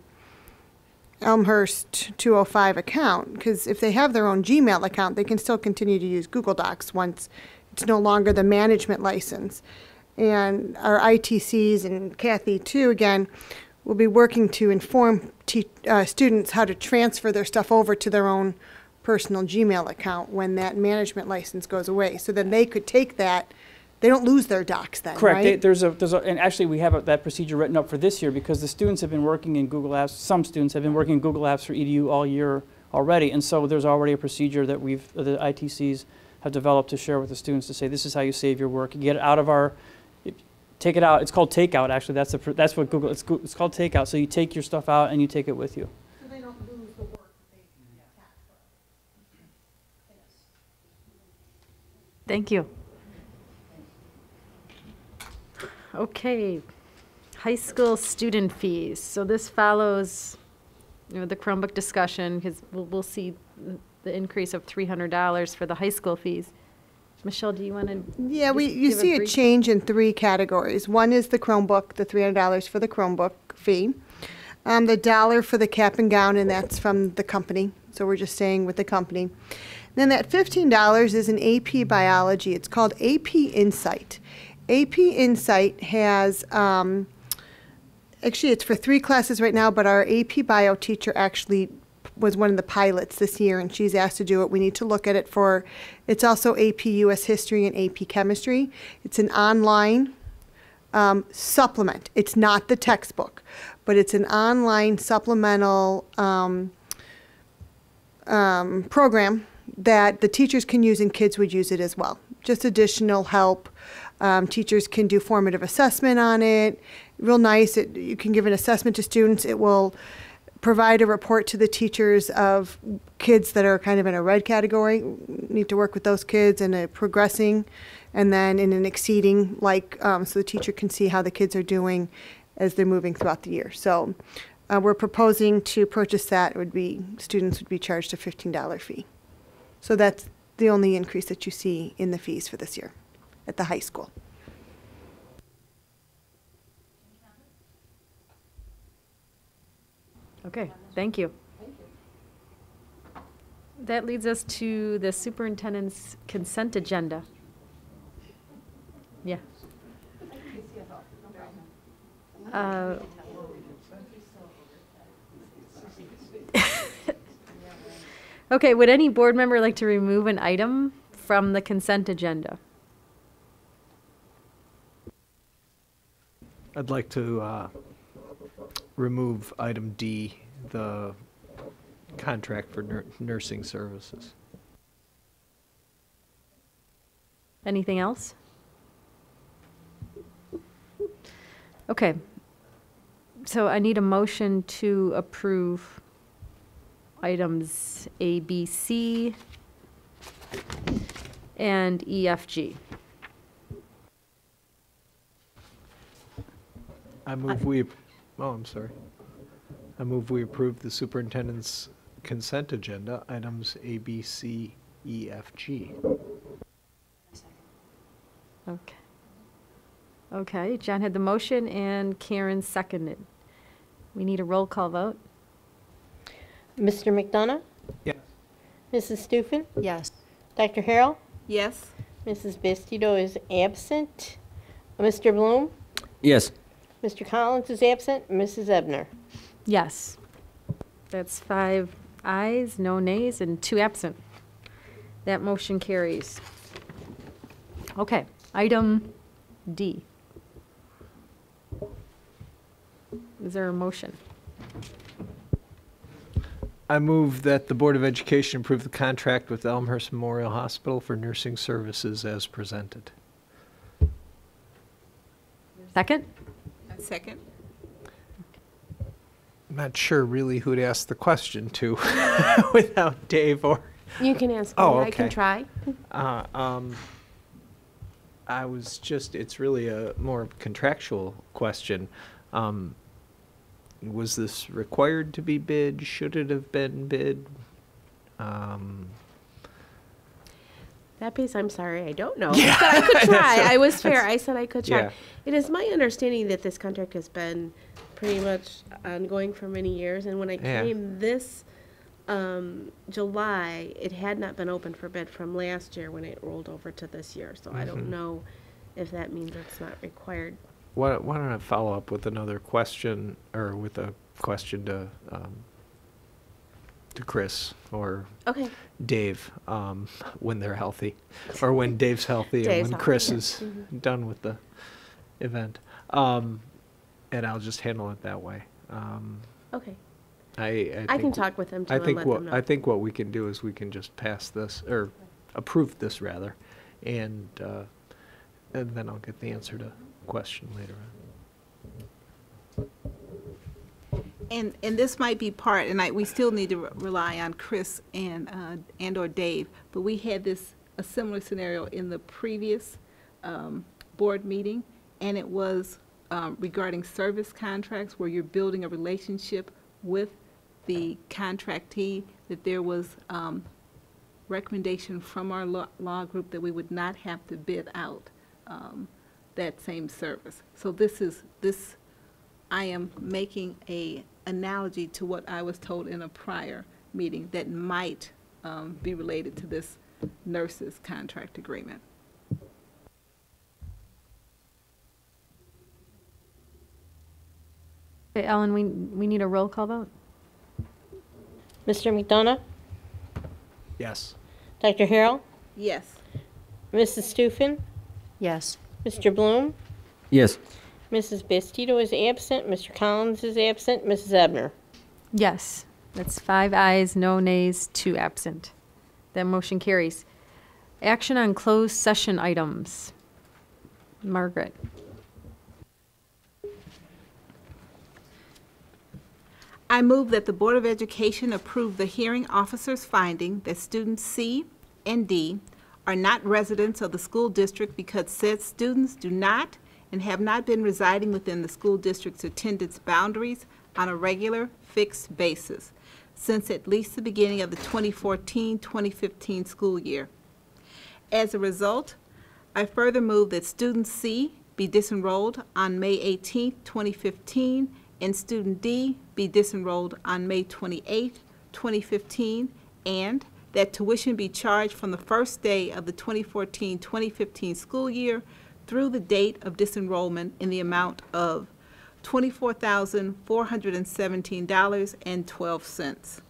Elmhurst 205 account? Because if they have their own Gmail account, they can still continue to use Google Docs once it's no longer the management license. And our ITCs, and Kathy too, again, will be working to inform students how to transfer their stuff over to their own personal Gmail account when that management license goes away. So then they could take that. They don't lose their docs then, correct. Right? And actually we have that procedure written up for this year because the students have been working in Google Apps. Some students have been working in Google Apps for EDU all year already, and so there's already a procedure that the ITCs have developed to share with the students to say this is how you save your work. You get it out of take it out. It's called takeout. Actually, that's what Google. It's called takeout. So you take your stuff out and you take it with you. So they don't lose the work Thank you. Okay, high school student fees. So this follows, the Chromebook discussion because we'll see the increase of $300 for the high school fees. Michelle, do you want to? Yeah, you see a change in 3 categories. One is the Chromebook, the $300 for the Chromebook fee. The $1 for the cap and gown, and that's from the company. So we're just staying with the company. Then that $15 is an AP biology. It's called AP Insight. AP Insight has, actually it's for 3 classes right now, but our AP bio teacher actually was one of the pilots this year, and she's asked to do it. We need to look at it for, it's also AP US History and AP Chemistry. It's an online supplement. It's not the textbook, but it's an online supplemental program that the teachers can use and kids would use it as well. Just additional help. Teachers can do formative assessment on it. Real nice. You can give an assessment to students. It will provide a report to the teachers of kids that are kind of in a red category. Need to work with those kids and progressing, and then in an exceeding, so the teacher can see how the kids are doing as they're moving throughout the year. So we're proposing to purchase that. Students would be charged a $15 fee. So that's the only increase that you see in the fees for this year at the high school. Okay, thank you. That leads us to the superintendent's consent agenda. Yeah. Okay, would any board member like to remove an item from the consent agenda? I'd like to remove item D, the contract for nursing services. Anything else? Okay. So I need a motion to approve items A, B, C, and E, F, G. I move I'm sorry. I move we approve the superintendent's consent agenda, items A, B, C, E, F, G. Okay. Okay, John had the motion and Karen seconded. We need a roll call vote. Mr. McDonough? Yes. Mrs. Stufen? Yes. Dr. Harrell? Yes. Mrs. Bastido is absent. Mr. Bloom? Yes. Mr. Collins is absent. Mrs. Ebner? Yes. That's 5 ayes, no nays, and 2 absent. That motion carries. Okay, item D. Is there a motion? I move that the Board of Education approve the contract with Elmhurst Memorial Hospital for nursing services as presented. Second? Second. I'm not sure really who to ask the question to without Dave or... You can ask me. Oh, okay. I can try. I was just, it's really a more contractual question. Was this required to be bid? Should it have been bid? That piece, I'm sorry, I don't know. Yeah. But I could try. I was fair. I said I could try. Yeah. It is my understanding that this contract has been pretty much ongoing for many years. And when I Yeah. came this July, it had not been open for bid from last year when it rolled over to this year. So I don't know if that means it's not required. Why don't I follow up with another question, or with a question to Chris or Okay. Dave when they're healthy, or when Dave's healthy, Dave's and when healthy, Chris yeah. is done with the event. And I'll just handle it that way. Okay. I I can think- talk with them too I and think let what them know. I think what we can do is we can just pass this, or approve this rather, and then I'll get the answer to question later on. And this might be part, and we still need to rely on Chris and or Dave, but we had a similar scenario in the previous board meeting, and it was regarding service contracts where you're building a relationship with the contractee, that there was recommendation from our law group that we would not have to bid out that same service. So I am making a analogy to what I was told in a prior meeting that might be related to this nurses contract agreement. Okay, Ellen, we need a roll call vote. Mr. McDonough? Yes. Dr. Harrell? Yes. Mrs. Stufen? Yes. Mr. Bloom? Yes. Mrs. Bastido is absent. Mr. Collins is absent. Mrs. Ebner? Yes, that's 5 ayes, no nays, 2 absent. That motion carries. Action on closed session items. Margaret. I move that the Board of Education approve the hearing officer's finding that students C and D are not residents of the school district because said students do not and have not been residing within the school district's attendance boundaries on a regular, fixed basis since at least the beginning of the 2014-2015 school year. As a result, I further move that student C be disenrolled on May 18, 2015, and student D be disenrolled on May 28, 2015, and that tuition be charged from the first day of the 2014-2015 school year through the date of disenrollment in the amount of $24,417.12.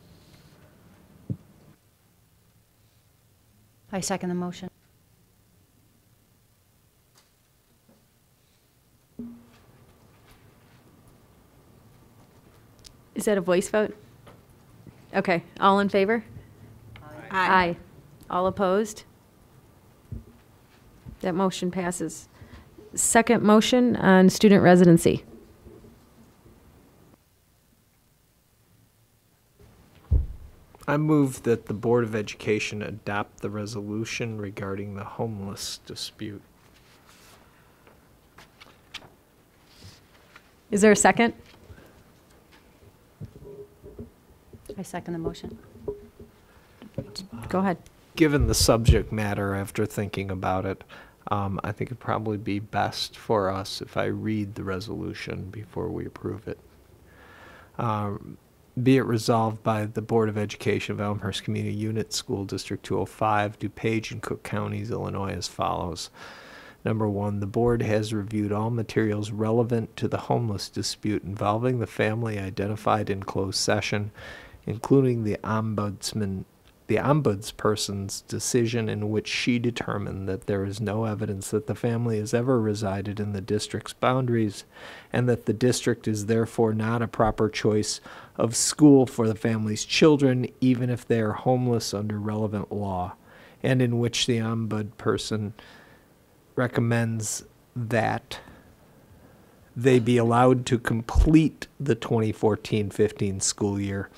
I second the motion. Is that a voice vote? Okay, all in favor? Aye. All opposed? That motion passes. Second motion on student residency. I move that the Board of Education adopt the resolution regarding the homeless dispute. Is there a second? I second the motion. Go ahead. Given the subject matter after thinking about it, I think it'd probably be best for us if I read the resolution before we approve it. Be it resolved by the Board of Education of Elmhurst Community Unit School District 205, DuPage and Cook Counties, Illinois as follows. Number one, the board has reviewed all materials relevant to the homeless dispute involving the family identified in closed session, including the ombudsperson's decision in which she determined that there is no evidence that the family has ever resided in the district's boundaries and that the district is therefore not a proper choice of school for the family's children, even if they are homeless under relevant law, and in which the ombudsperson recommends that they be allowed to complete the 2014-15 school year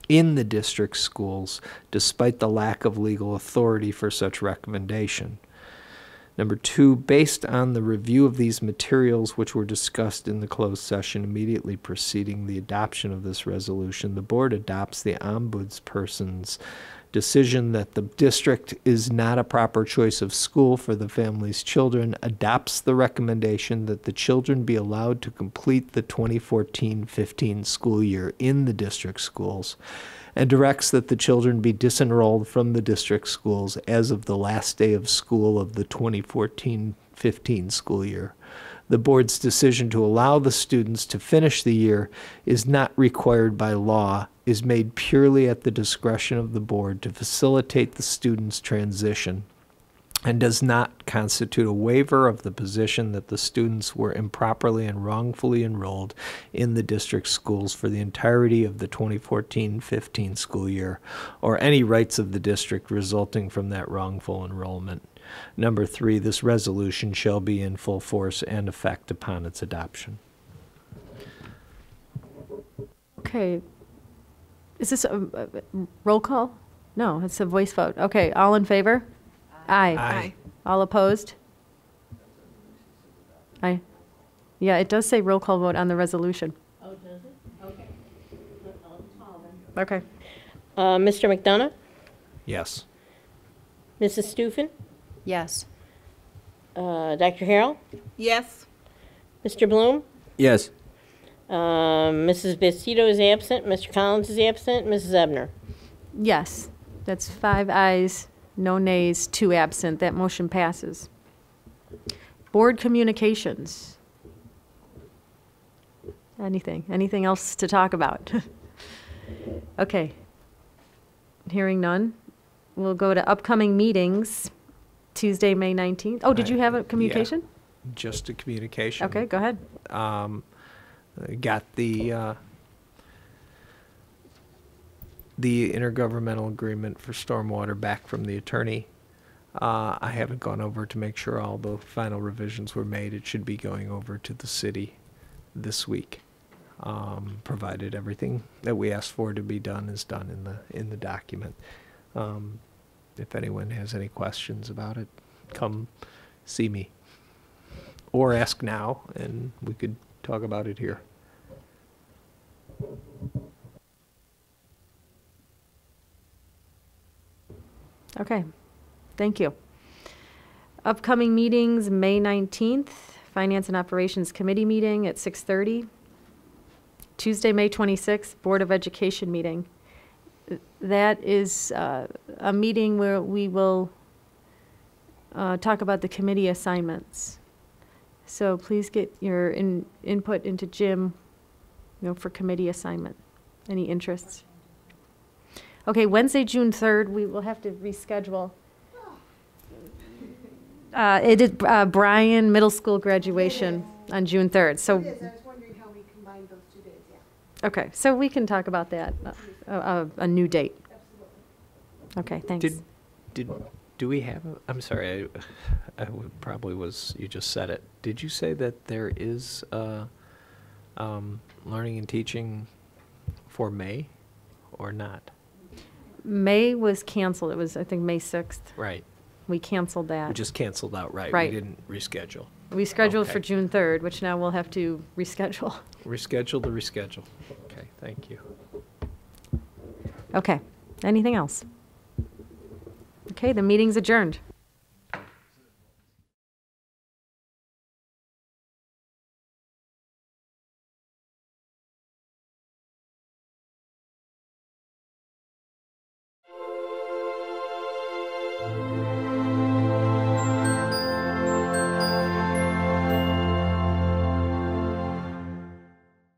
in the district schools, despite the lack of legal authority for such recommendation. Number two, based on the review of these materials which were discussed in the closed session immediately preceding the adoption of this resolution, the board adopts the ombudsperson's decision that the district is not a proper choice of school for the family's children, adopts the recommendation that the children be allowed to complete the 2014-15 school year in the district schools, and directs that the children be disenrolled from the district schools as of the last day of school of the 2014-15 school year. The board's decision to allow the students to finish the year is not required by law, is made purely at the discretion of the board to facilitate the students' transition, and does not constitute a waiver of the position that the students were improperly and wrongfully enrolled in the district schools for the entirety of the 2014-15 school year, or any rights of the district resulting from that wrongful enrollment. Number three, this resolution shall be in full force and effect upon its adoption. Okay. Is this a roll call? No, it's a voice vote. Okay, all in favor? Aye. Aye. All opposed? Aye. Yeah, it does say roll call vote on the resolution. Oh, does it? Okay. I'll call them. Okay. Mr. McDonough? Yes. Mrs. Stufen? Yes. Dr. Harrell? Yes. Mr. Bloom? Yes. Mrs. Vestito is absent. Mr. Collins is absent. Mrs. Ebner? Yes, that's 5 ayes, no nays, 2 absent. That motion passes. Board communications. Anything else to talk about? Okay. Hearing none, we'll go to upcoming meetings. Tuesday, May 19th. Oh, did you have a communication? Yeah, just a communication. Okay, go ahead. Got the intergovernmental agreement for stormwater back from the attorney. I haven't gone over to make sure all the final revisions were made. It should be going over to the city this week, provided everything that we asked for to be done is done in the document. If anyone has any questions about it, come see me or ask now, and we could talk about it here. Okay, thank you. Upcoming meetings, May 19th, Finance and Operations Committee meeting at 6:30. Tuesday, May 26th, Board of Education meeting. that is a meeting where we will talk about the committee assignments. So please get your input into Jim, for committee assignment. Any interests? Okay, Wednesday, June 3rd, we will have to reschedule. It is Bryan Middle School graduation on June 3rd. So. It is. I was wondering how we combined those 2 days, yeah. Okay, so we can talk about that, a new date. Okay, thanks. Do we have, I'm sorry, probably you just said it. Did you say that there is learning and teaching for May or not? May was canceled. It was, I think, May 6th. Right. We canceled that. We just canceled outright. Right. We didn't reschedule. We scheduled Okay. for June 3rd, which now we'll have to reschedule. Reschedule to reschedule. Okay, thank you. Okay, anything else? Okay, the meeting's adjourned.